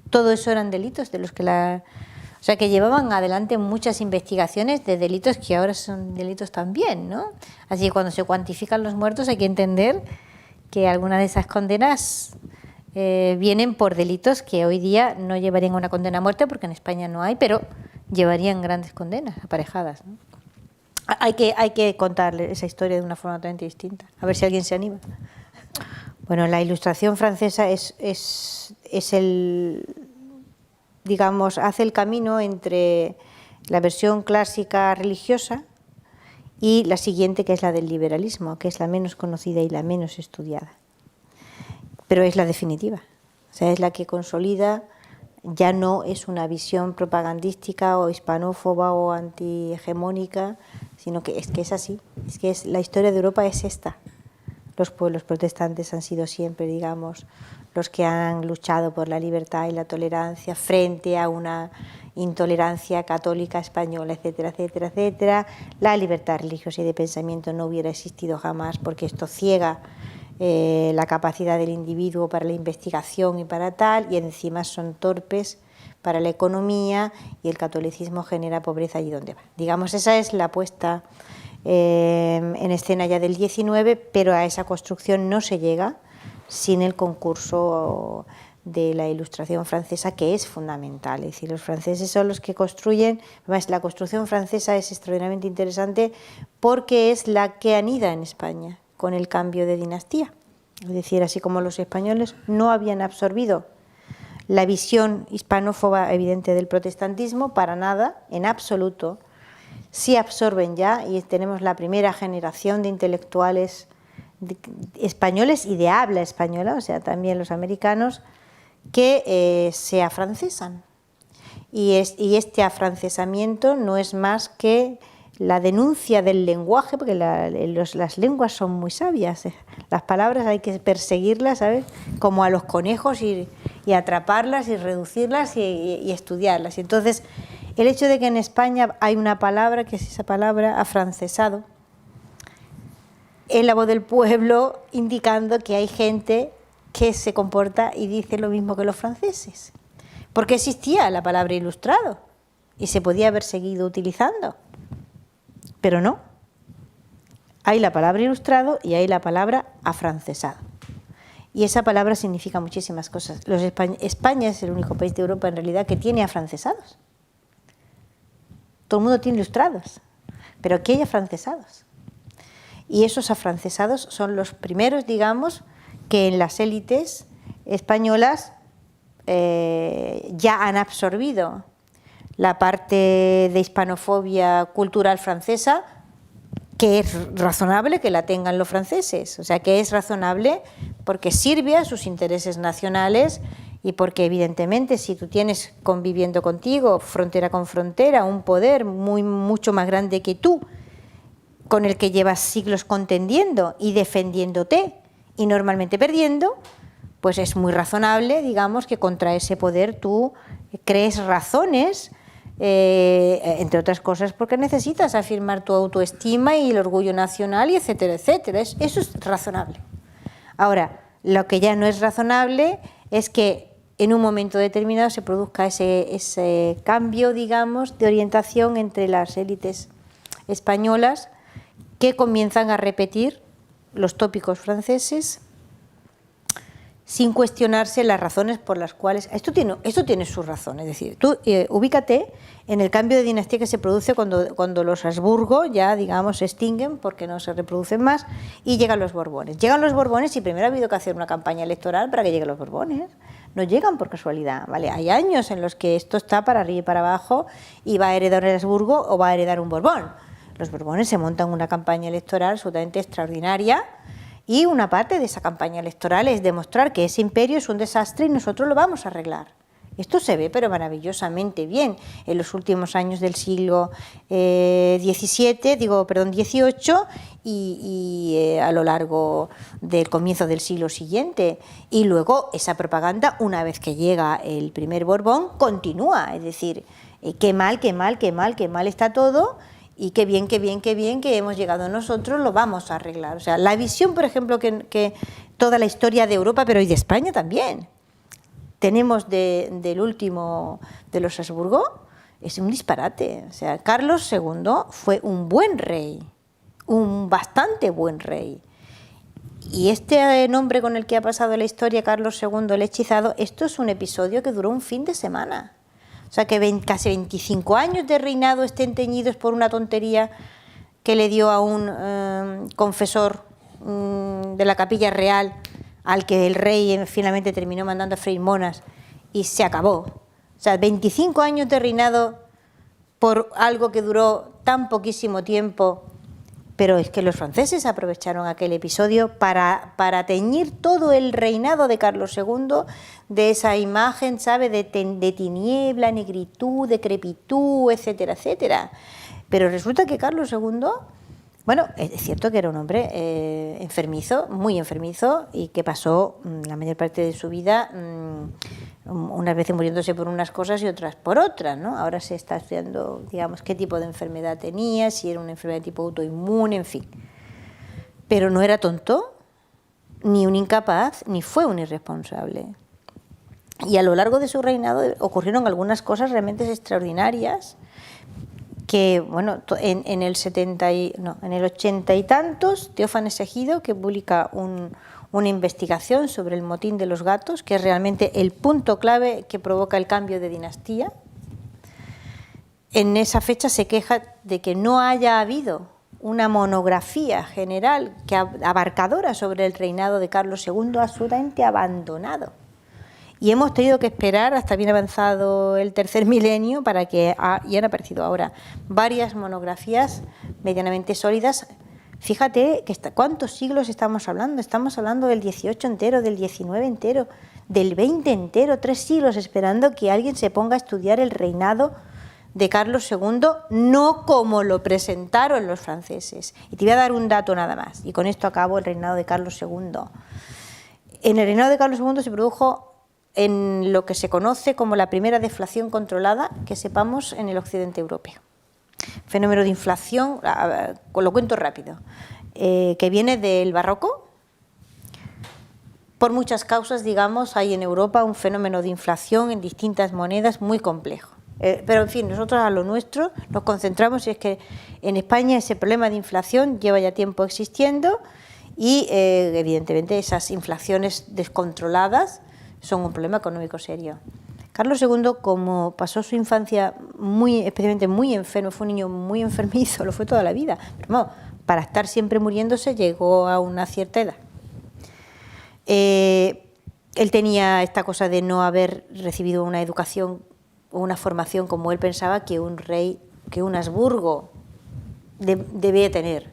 todo eso eran delitos de los que o sea, que llevaban adelante muchas investigaciones de delitos que ahora son delitos también, ¿no? Así que cuando se cuantifican los muertos hay que entender que algunas de esas condenas vienen por delitos que hoy día no llevarían a una condena a muerte, porque en España no hay, pero llevarían grandes condenas aparejadas, ¿no? Hay que contarle esa historia de una forma totalmente distinta, a ver si alguien se anima. Bueno, la Ilustración francesa es digamos, hace el camino entre la versión clásica religiosa y la siguiente, que es la del liberalismo, que es la menos conocida y la menos estudiada. Pero es la definitiva, o sea, es la que consolida, ya no es una visión propagandística o hispanófoba o antihegemónica, sino que es así, la historia de Europa es esta. Los pueblos protestantes han sido siempre, digamos, los que han luchado por la libertad y la tolerancia frente a una intolerancia católica española, etcétera, etcétera, etcétera. La libertad religiosa y de pensamiento no hubiera existido jamás, porque esto ciega la capacidad del individuo para la investigación y para tal, y encima son torpes para la economía, y el catolicismo genera pobreza allí donde va. Digamos, esa es la puesta en escena ya del 19, pero a esa construcción no se llega sin el concurso de la Ilustración francesa, que es fundamental. Es decir, los franceses son los que construyen. Además, la construcción francesa es extraordinariamente interesante porque es la que anida en España con el cambio de dinastía. Es decir, así como los españoles no habían absorbido la visión hispanófoba evidente del protestantismo, para nada, en absoluto, sí absorben ya, y tenemos la primera generación de intelectuales españoles y de habla española, o sea, también los americanos, que se afrancesan. Y este afrancesamiento no es más que la denuncia del lenguaje, porque las lenguas son muy sabias, las palabras hay que perseguirlas, ¿sabes?, como a los conejos, y atraparlas y reducirlas y estudiarlas. Y entonces, el hecho de que en España hay una palabra, que es esa palabra afrancesado, es la voz del pueblo indicando que hay gente que se comporta y dice lo mismo que los franceses. Porque existía la palabra ilustrado y se podía haber seguido utilizando, pero no. Hay la palabra ilustrado y hay la palabra afrancesado. Y esa palabra significa muchísimas cosas. España es el único país de Europa en realidad que tiene afrancesados. Todo el mundo tiene ilustrados, pero aquí hay afrancesados. Y esos afrancesados son los primeros, digamos, que en las élites españolas ya han absorbido la parte de hispanofobia cultural francesa, que es razonable que la tengan los franceses, o sea, que es razonable porque sirve a sus intereses nacionales, y porque evidentemente si tú tienes conviviendo contigo frontera con frontera un poder mucho más grande que tú, con el que llevas siglos contendiendo y defendiéndote y normalmente perdiendo, pues es muy razonable, digamos, que contra ese poder tú crees razones, entre otras cosas porque necesitas afirmar tu autoestima y el orgullo nacional, y etcétera, etcétera. Eso es razonable. Ahora, lo que ya no es razonable es que en un momento determinado se produzca ese cambio, digamos, de orientación entre las élites españolas, que comienzan a repetir los tópicos franceses sin cuestionarse las razones por las cuales... Esto tiene sus razones, es decir, tú ubícate en el cambio de dinastía que se produce cuando los Habsburgo ya, digamos, se extinguen porque no se reproducen más, y llegan los Borbones. Llegan los Borbones y primero ha habido que hacer una campaña electoral para que lleguen los Borbones. no llegan por casualidad, ¿vale? Hay años en los que esto está para arriba y para abajo y va a heredar un Habsburgo o va a heredar un Borbón. Los Borbones se montan una campaña electoral absolutamente extraordinaria y una parte de esa campaña electoral es demostrar que ese imperio es un desastre y nosotros lo vamos a arreglar. Esto se ve pero maravillosamente bien en los últimos años del siglo XVIII y a lo largo del comienzo del siglo siguiente. Y luego esa propaganda, una vez que llega el primer Borbón, continúa. Es decir, qué mal está todo y qué bien que hemos llegado nosotros, lo vamos a arreglar. O sea, la visión, por ejemplo, que toda la historia de Europa, pero y de España también, tenemos del último de los Habsburgo, es un disparate. O sea, Carlos II fue un buen rey, un bastante buen rey. Y este nombre con el que ha pasado la historia, Carlos II el hechizado, esto es un episodio que duró un fin de semana. O sea, que casi 25 años de reinado estén teñidos por una tontería que le dio a un confesor de la Capilla Real, al que el rey finalmente terminó mandando a freír monas y se acabó. O sea, 25 años de reinado por algo que duró tan poquísimo tiempo, pero es que los franceses aprovecharon aquel episodio para teñir todo el reinado de Carlos II de esa imagen, ¿sabe?, de tiniebla, negritud, decrepitud, etcétera, etcétera. Pero resulta que Carlos II... Bueno, es cierto que era un hombre enfermizo, muy enfermizo, y que pasó la mayor parte de su vida unas veces muriéndose por unas cosas y otras por otras, ¿no? Ahora se está estudiando, digamos, qué tipo de enfermedad tenía, si era una enfermedad de tipo autoinmune, en fin. Pero no era tonto, ni un incapaz, ni fue un irresponsable. Y a lo largo de su reinado ocurrieron algunas cosas realmente extraordinarias, que, bueno, en el 80 y tantos, Teófanes Egido, que publica una investigación sobre el motín de los gatos, que es realmente el punto clave que provoca el cambio de dinastía. En esa fecha se queja de que no haya habido una monografía general abarcadora sobre el reinado de Carlos II, absolutamente abandonado. Y hemos tenido que esperar hasta bien avanzado el tercer milenio para que y han aparecido ahora varias monografías medianamente sólidas. Fíjate que ¿cuántos siglos estamos hablando? Estamos hablando del 18 entero, del 19 entero, del 20 entero, 3 siglos esperando que alguien se ponga a estudiar el reinado de Carlos II, no como lo presentaron los franceses. Y te voy a dar un dato nada más, y con esto acabo el reinado de Carlos II. En el reinado de Carlos II se produjo en lo que se conoce como la primera deflación controlada que sepamos en el occidente europeo. Fenómeno de inflación, lo cuento rápido, que viene del barroco. Por muchas causas, digamos, hay en Europa un fenómeno de inflación en distintas monedas muy complejo. Pero, en fin, nosotros a lo nuestro nos concentramos, y es que en España ese problema de inflación lleva ya tiempo existiendo y, evidentemente, esas inflaciones descontroladas son un problema económico serio. Carlos II, como pasó su infancia especialmente muy enfermo, fue un niño muy enfermizo, lo fue toda la vida, pero bueno, para estar siempre muriéndose llegó a una cierta edad. Él tenía esta cosa de no haber recibido una educación o una formación como él pensaba que un rey, que un Habsburgo debía tener.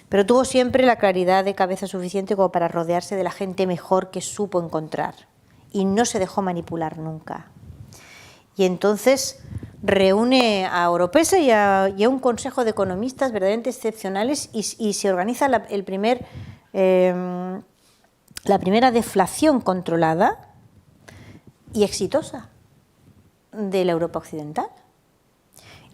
Pero tuvo siempre la claridad de cabeza suficiente como para rodearse de la gente mejor que supo encontrar. Y no se dejó manipular nunca. Y entonces reúne a Oropesa y a un consejo de economistas verdaderamente excepcionales y se organiza la primera deflación controlada y exitosa de la Europa occidental.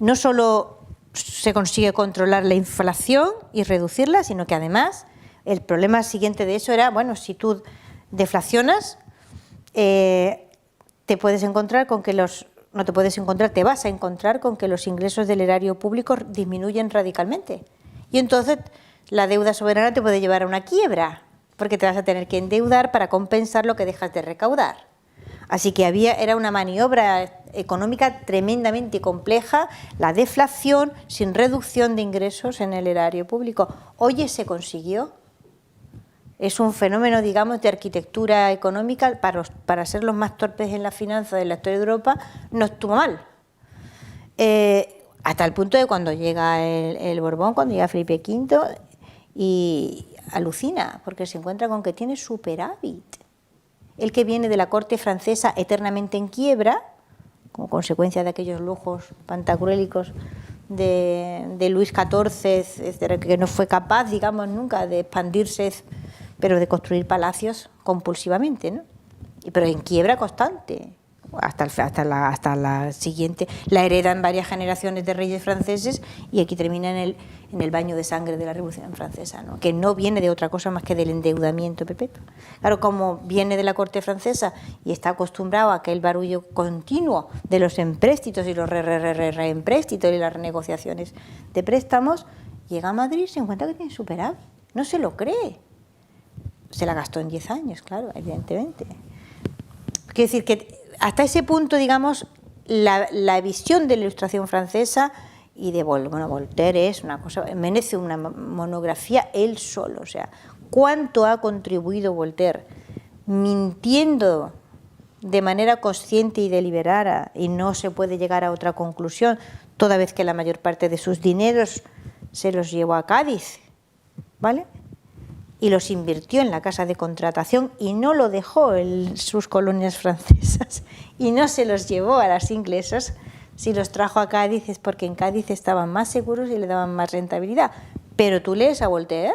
No solo se consigue controlar la inflación y reducirla, sino que además el problema siguiente de eso era, bueno, si tú deflacionas, te puedes encontrar con que te vas a encontrar con que los ingresos del erario público disminuyen radicalmente. Y entonces la deuda soberana te puede llevar a una quiebra, porque te vas a tener que endeudar para compensar lo que dejas de recaudar. Así que era una maniobra económica tremendamente compleja, la deflación sin reducción de ingresos en el erario público. Oye, se consiguió. es un fenómeno, digamos, de arquitectura económica para ser los más torpes en la finanza de la historia de Europa, no estuvo mal. Hasta el punto de cuando llega el Borbón, cuando llega Felipe V, y alucina, porque se encuentra con que tiene superávit. El que viene de la corte francesa eternamente en quiebra, como consecuencia de aquellos lujos pantagruélicos de Luis XIV, que no fue capaz, digamos, nunca de expandirse, pero de construir palacios compulsivamente, ¿no? Pero en quiebra constante, hasta la siguiente, la heredan varias generaciones de reyes franceses y aquí termina en el baño de sangre de la Revolución Francesa, ¿no? Que no viene de otra cosa más que del endeudamiento perpetuo. Claro, como viene de la corte francesa y está acostumbrado a aquel barullo continuo de los empréstitos y los reempréstitos y las renegociaciones de préstamos, llega a Madrid y se encuentra que tiene superávit, no se lo cree. Se la gastó en 10 años, claro, evidentemente. Quiere decir que hasta ese punto, digamos, la visión de la Ilustración francesa y de Voltaire es una cosa, merece una monografía él solo. O sea, cuánto ha contribuido Voltaire mintiendo de manera consciente y deliberada, y no se puede llegar a otra conclusión, toda vez que la mayor parte de sus dineros se los llevó a Cádiz, ¿vale? Y los invirtió en la casa de contratación y no lo dejó en sus colonias francesas y no se los llevó a las inglesas. Si los trajo a Cádiz es porque en Cádiz estaban más seguros y le daban más rentabilidad. Pero tú lees a Voltaire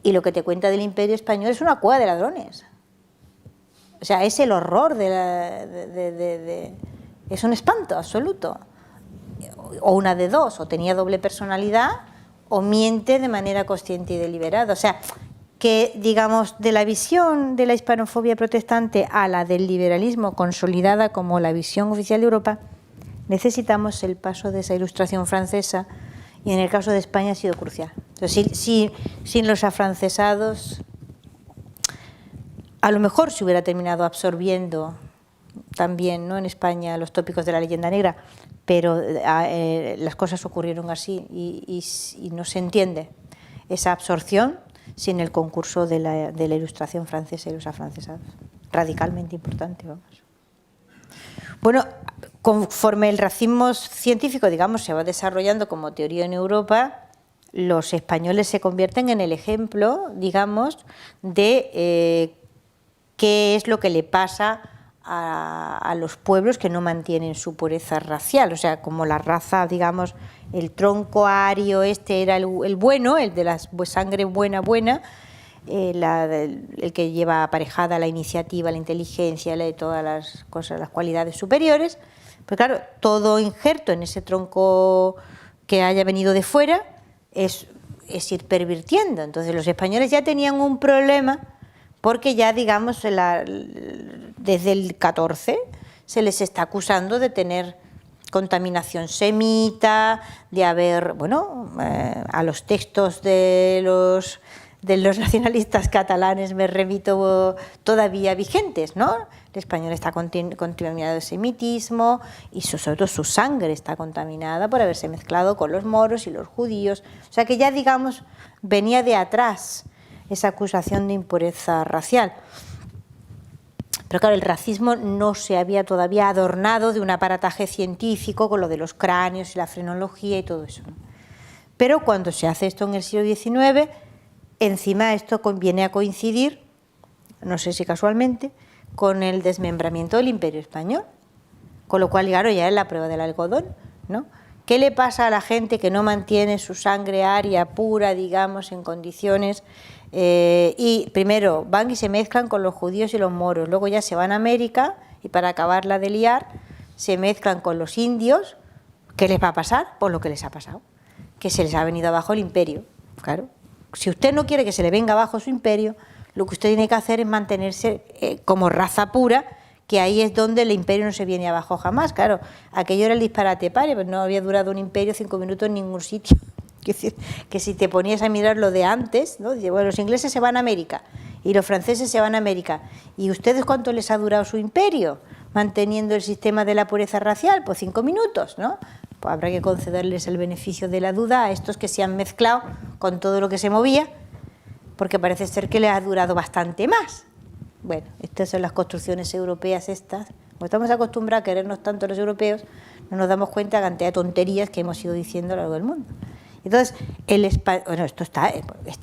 y lo que te cuenta del Imperio Español es una cueva de ladrones. O sea, es el horror es un espanto absoluto. O una de dos, o tenía doble personalidad o miente de manera consciente y deliberada. O sea, que, digamos, de la visión de la hispanofobia protestante a la del liberalismo consolidada como la visión oficial de Europa, necesitamos el paso de esa Ilustración francesa, y en el caso de España ha sido crucial. Entonces, sin los afrancesados, a lo mejor se hubiera terminado absorbiendo también, ¿no?, en España los tópicos de la leyenda negra, pero las cosas ocurrieron así y no se entiende esa absorción sin el concurso de la Ilustración francesa y los afrancesados. Radicalmente importante, vamos. Bueno, conforme el racismo científico, digamos, se va desarrollando como teoría en Europa, los españoles se convierten en el ejemplo, digamos, de qué es lo que le pasa a los pueblos que no mantienen su pureza racial. O sea, como la raza, digamos, el tronco ario este era el bueno, el de la sangre buena, el que lleva aparejada la iniciativa, la inteligencia, todas las cosas, las cualidades superiores. Pero claro, todo injerto en ese tronco que haya venido de fuera es ir pervirtiendo. Entonces los españoles ya tenían un problema, porque ya, digamos, desde el 14 se les está acusando de tener contaminación semita, de haber, bueno, a los textos de los nacionalistas catalanes me remito todavía vigentes, ¿no? El español está contaminado de semitismo y sobre todo su sangre está contaminada por haberse mezclado con los moros y los judíos. O sea que ya, digamos, venía de atrás esa acusación de impureza racial. Pero claro, el racismo no se había todavía adornado de un aparataje científico con lo de los cráneos y la frenología y todo eso, ¿no? Pero cuando se hace esto en el siglo XIX, encima esto viene a coincidir, no sé si casualmente, con el desmembramiento del Imperio Español, con lo cual, claro, ya es la prueba del algodón, ¿no? ¿Qué le pasa a la gente que no mantiene su sangre aria pura, digamos, en condiciones? Y primero van y se mezclan con los judíos y los moros, luego ya se van a América y para acabarla de liar se mezclan con los indios. ¿Qué les va a pasar? Pues lo que les ha pasado, que se les ha venido abajo el imperio. Claro, si usted no quiere que se le venga abajo su imperio, lo que usted tiene que hacer es mantenerse como raza pura, que ahí es donde el imperio no se viene abajo jamás. Claro, aquello era el disparate pare, pues no había durado un imperio 5 minutos en ningún sitio. Que si te ponías a mirar lo de antes, ¿no? Dice, bueno, los ingleses se van a América y los franceses se van a América. ¿Y ustedes cuánto les ha durado su imperio manteniendo el sistema de la pureza racial? Pues 5 minutos, ¿no? Pues habrá que concederles el beneficio de la duda a estos que se han mezclado con todo lo que se movía porque parece ser que les ha durado bastante más. Bueno, estas son las construcciones europeas estas. Como estamos acostumbrados a querernos tanto los europeos, no nos damos cuenta de la cantidad de tonterías que hemos ido diciendo a lo largo del mundo. Entonces, bueno, esto está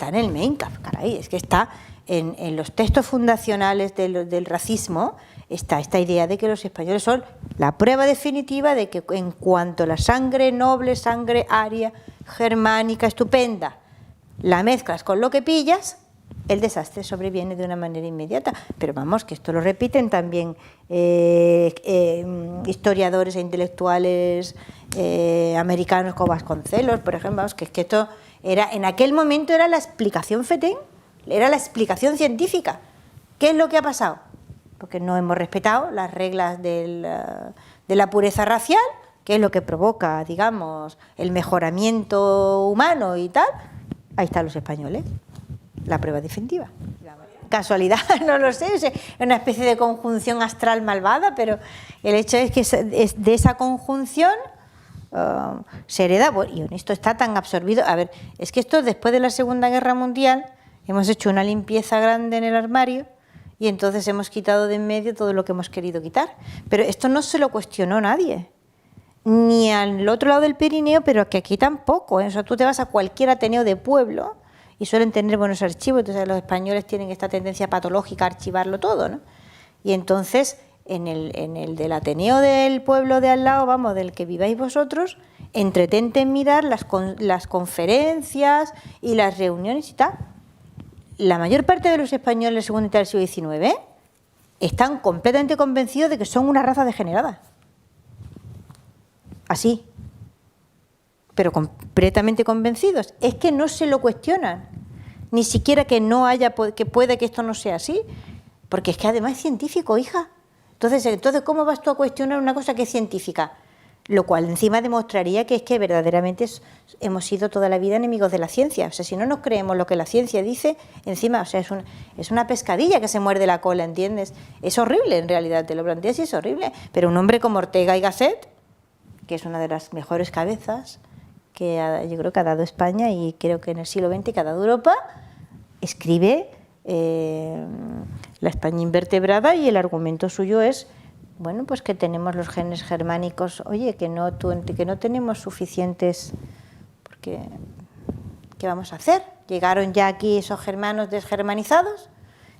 en el Mein Kampf, caray, es que está en los textos fundacionales del racismo, está esta idea de que los españoles son la prueba definitiva de que en cuanto la sangre noble, sangre aria, germánica, estupenda, la mezclas con lo que pillas, el desastre sobreviene de una manera inmediata. Pero vamos, que esto lo repiten también historiadores e intelectuales americanos como Vasconcelos, por ejemplo. Vamos, que esto era, en aquel momento era la explicación FETEN, era la explicación científica. ¿Qué es lo que ha pasado? Porque no hemos respetado las reglas de la pureza racial, que es lo que provoca, digamos, el mejoramiento humano y tal. Ahí están los españoles. La prueba definitiva. Casualidad, no lo sé, es una especie de conjunción astral malvada, pero el hecho es que de esa conjunción se hereda, y esto está tan absorbido. A ver, es que esto después de la Segunda Guerra Mundial hemos hecho una limpieza grande en el armario y entonces hemos quitado de en medio todo lo que hemos querido quitar. Pero esto no se lo cuestionó nadie, ni al otro lado del Pirineo, pero que aquí tampoco, ¿eh? O sea, tú te vas a cualquier ateneo de pueblo y suelen tener buenos archivos, entonces los españoles tienen esta tendencia patológica a archivarlo todo, ¿no? Y entonces, en el del Ateneo del pueblo de al lado, vamos, del que viváis vosotros, entretente en mirar las conferencias y las reuniones y tal. La mayor parte de los españoles del segundo mitad del siglo XIX están completamente convencidos de que son una raza degenerada. Así. Pero completamente convencidos, es que no se lo cuestionan, ni siquiera que no haya, que puede que esto no sea así, porque es que además es científico, hija. Entonces, ¿cómo vas tú a cuestionar una cosa que es científica? Lo cual encima demostraría que es que verdaderamente hemos sido toda la vida enemigos de la ciencia. O sea, si no nos creemos lo que la ciencia dice, encima, o sea, es una pescadilla que se muerde la cola, ¿entiendes? Es horrible, en realidad, te lo planteas y es horrible. Pero un hombre como Ortega y Gasset, que es una de las mejores cabezas que yo creo que ha dado España y creo que en el siglo XX que ha dado Europa, escribe La España invertebrada, y el argumento suyo es, bueno, pues que tenemos los genes germánicos, oye, que no tenemos suficientes, porque ¿qué vamos a hacer? Llegaron ya aquí esos germanos desgermanizados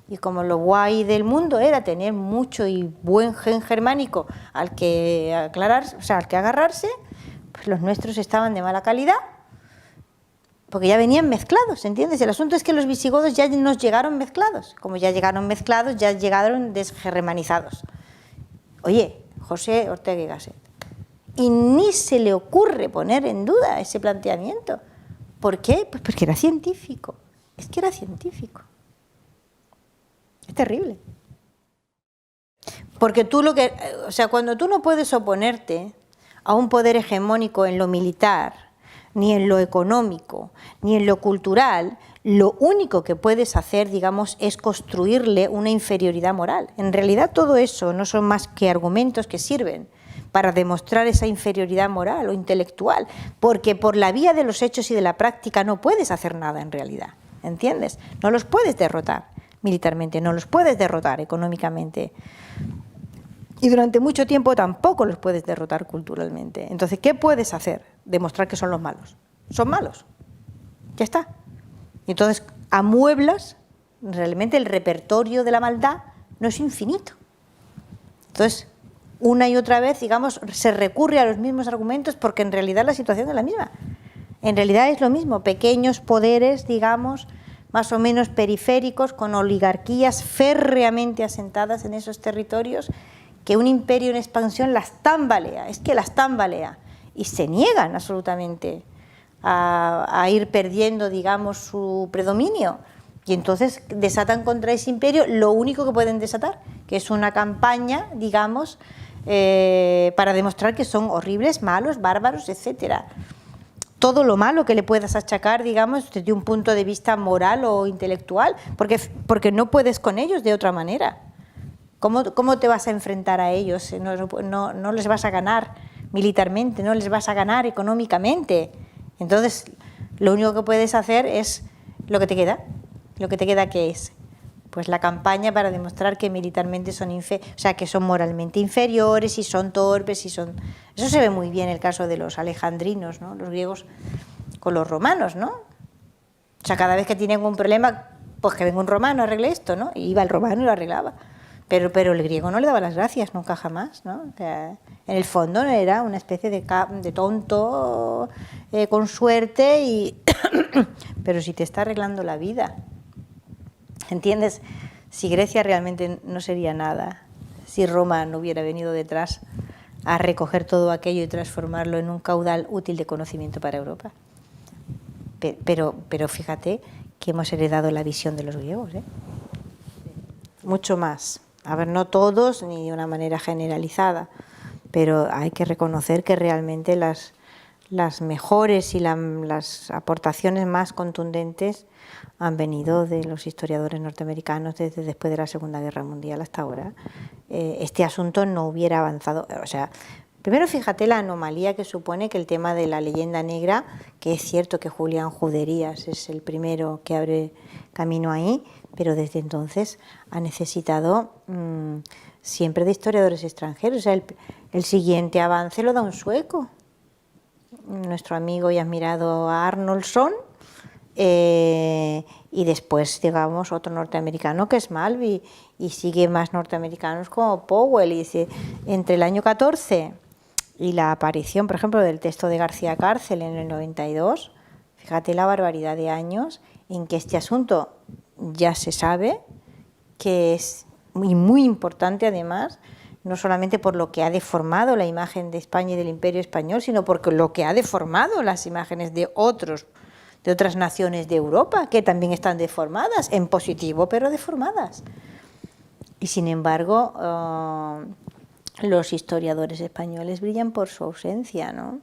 y como lo guay del mundo era tener mucho y buen gen germánico al que aclararse, o sea, al que agarrarse, pues los nuestros estaban de mala calidad, porque ya venían mezclados, ¿entiendes? El asunto es que los visigodos ya nos llegaron mezclados. Como ya llegaron mezclados, ya llegaron desgermanizados. Oye, José Ortega y Gasset. Y ni se le ocurre poner en duda ese planteamiento. ¿Por qué? Pues porque era científico. Es que era científico. Es terrible. Porque tú cuando tú no puedes oponerte a un poder hegemónico en lo militar, ni en lo económico, ni en lo cultural, lo único que puedes hacer, digamos, es construirle una inferioridad moral. En realidad todo eso no son más que argumentos que sirven para demostrar esa inferioridad moral o intelectual, porque por la vía de los hechos y de la práctica no puedes hacer nada en realidad, ¿entiendes? No los puedes derrotar militarmente, no los puedes derrotar económicamente. Y durante mucho tiempo tampoco los puedes derrotar culturalmente. Entonces, ¿qué puedes hacer? Demostrar que son los malos. Son malos. Ya está. Y entonces, amueblas, realmente el repertorio de la maldad no es infinito. Entonces, una y otra vez, digamos, se recurre a los mismos argumentos porque en realidad la situación es la misma. En realidad es lo mismo. Pequeños poderes, digamos, más o menos periféricos, con oligarquías férreamente asentadas en esos territorios, que un imperio en expansión las tambalea, es que las tambalea, y se niegan absolutamente a ir perdiendo, digamos, su predominio, y entonces desatan contra ese imperio lo único que pueden desatar, que es una campaña, digamos, para demostrar que son horribles, malos, bárbaros, etcétera. Todo lo malo que le puedas achacar, digamos, desde un punto de vista moral o intelectual, porque no puedes con ellos de otra manera. ¿Cómo te vas a enfrentar a ellos? No les vas a ganar militarmente, no les vas a ganar económicamente. Entonces, lo único que puedes hacer es lo que te queda, Lo que te queda, ¿qué es? Pues la campaña para demostrar que militarmente son que son moralmente inferiores y son torpes y son... Eso se ve muy bien en el caso de los alejandrinos, ¿no? Los griegos con los romanos, ¿no? O sea, cada vez que tienen un problema, pues que venga un romano, arregle esto, ¿no? Y iba el romano y lo arreglaba. Pero el griego no le daba las gracias, nunca jamás, ¿no? O sea, en el fondo era una especie de tonto con suerte, pero si te está arreglando la vida, ¿entiendes? Si Grecia realmente no sería nada, si Roma no hubiera venido detrás a recoger todo aquello y transformarlo en un caudal útil de conocimiento para Europa. Pero fíjate que hemos heredado la visión de los griegos, ¿eh? Mucho más. A ver, no todos ni de una manera generalizada, pero hay que reconocer que realmente las mejores y las aportaciones más contundentes han venido de los historiadores norteamericanos desde después de la Segunda Guerra Mundial hasta ahora. Este asunto no hubiera avanzado, o sea, primero fíjate la anomalía que supone que el tema de la leyenda negra, que es cierto que Julián Juderías es el primero que abre camino ahí, pero desde entonces ha necesitado siempre de historiadores extranjeros. O sea, el siguiente avance lo da un sueco, nuestro amigo y admirado Arnoldson, y después, digamos, otro norteamericano que es Malby, y sigue más norteamericanos como Powell. Y dice, entre el año 14 y la aparición, por ejemplo, del texto de García Cárcel en el 92, fíjate la barbaridad de años en que este asunto ya se sabe que es muy importante, además, no solamente por lo que ha deformado la imagen de España y del Imperio Español, sino por lo que ha deformado las imágenes de otras naciones de Europa, que también están deformadas, en positivo, pero deformadas. Y sin embargo, los historiadores españoles brillan por su ausencia, ¿no?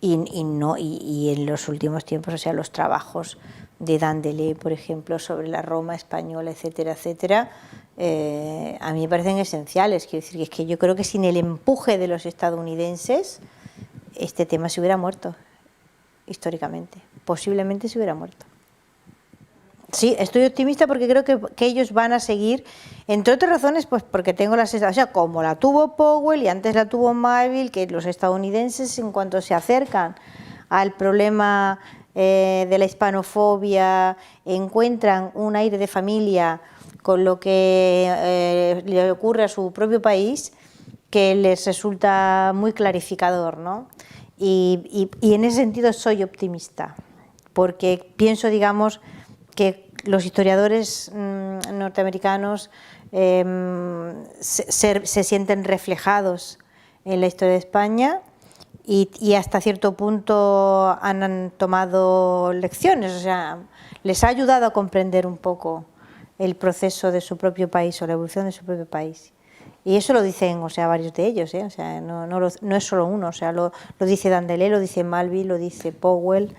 Y en los últimos tiempos, o sea, los trabajos de Dandelé, por ejemplo, sobre la Roma española, etcétera, etcétera, a mí me parecen esenciales. Quiero decir, que es que yo creo que sin el empuje de los estadounidenses, este tema se hubiera muerto, históricamente. Posiblemente se hubiera muerto. Sí, estoy optimista porque creo que ellos van a seguir, entre otras razones, pues porque tengo la sensación, o sea, como la tuvo Powell y antes la tuvo Melville, que los estadounidenses, en cuanto se acercan al problema de la hispanofobia, encuentran un aire de familia con lo que le ocurre a su propio país, que les resulta muy clarificador, ¿no? Y en ese sentido soy optimista, porque pienso, digamos, que los historiadores norteamericanos se sienten reflejados en la historia de España y hasta cierto punto han tomado lecciones, o sea, les ha ayudado a comprender un poco el proceso de su propio país o la evolución de su propio país. Y eso lo dicen, o sea, varios de ellos, o sea, no es solo uno, o sea, lo dice Dandelé, lo dice Malby, lo dice Powell.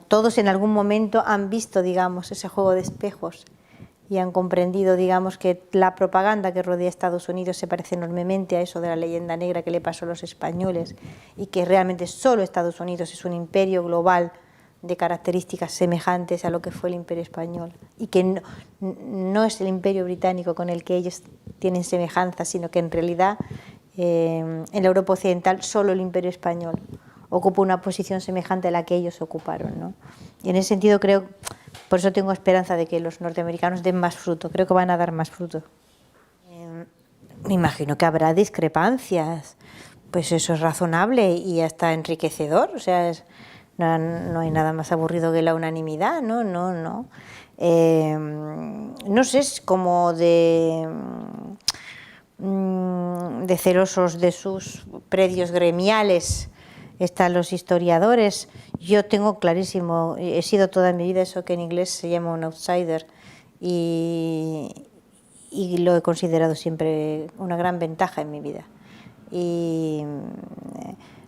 Todos en algún momento han visto, digamos, ese juego de espejos y han comprendido, digamos, que la propaganda que rodea a Estados Unidos se parece enormemente a eso de la leyenda negra que le pasó a los españoles, y que realmente solo Estados Unidos es un imperio global de características semejantes a lo que fue el Imperio Español, y que no es el Imperio Británico con el que ellos tienen semejanza, sino que en realidad en la Europa Occidental solo el Imperio Español ocupa una posición semejante a la que ellos ocuparon, ¿no? Y en ese sentido creo, por eso tengo esperanza de que los norteamericanos den más fruto, creo que van a dar más fruto. Me imagino que habrá discrepancias, pues eso es razonable y hasta enriquecedor, o sea, no hay nada más aburrido que la unanimidad, ¿no? No sé, es como de celosos de sus predios gremiales están los historiadores. Yo tengo clarísimo, he sido toda mi vida eso que en inglés se llama un outsider, y lo he considerado siempre una gran ventaja en mi vida. Y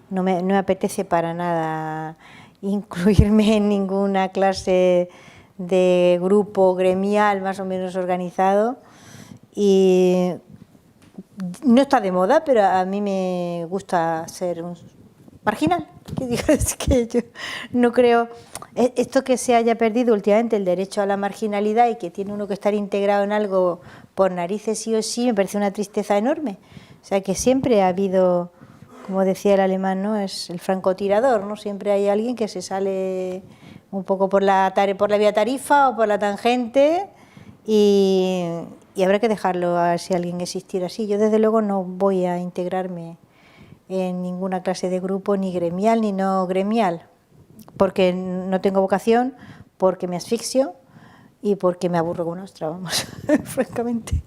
no me apetece para nada incluirme en ninguna clase de grupo gremial más o menos organizado, y no está de moda, pero a mí me gusta ser marginal. Que digo, es que yo no creo, esto que se haya perdido últimamente el derecho a la marginalidad y que tiene uno que estar integrado en algo por narices sí o sí, me parece una tristeza enorme. O sea, que siempre ha habido, como decía el alemán, ¿no? Es el francotirador, ¿no? Siempre hay alguien que se sale un poco por la vía tarifa o por la tangente y habrá que dejarlo a ver si alguien existiera así. Yo desde luego no voy a integrarme en ninguna clase de grupo, ni gremial ni no gremial, porque no tengo vocación, porque me asfixio y porque me aburro con ostra, vamos, francamente.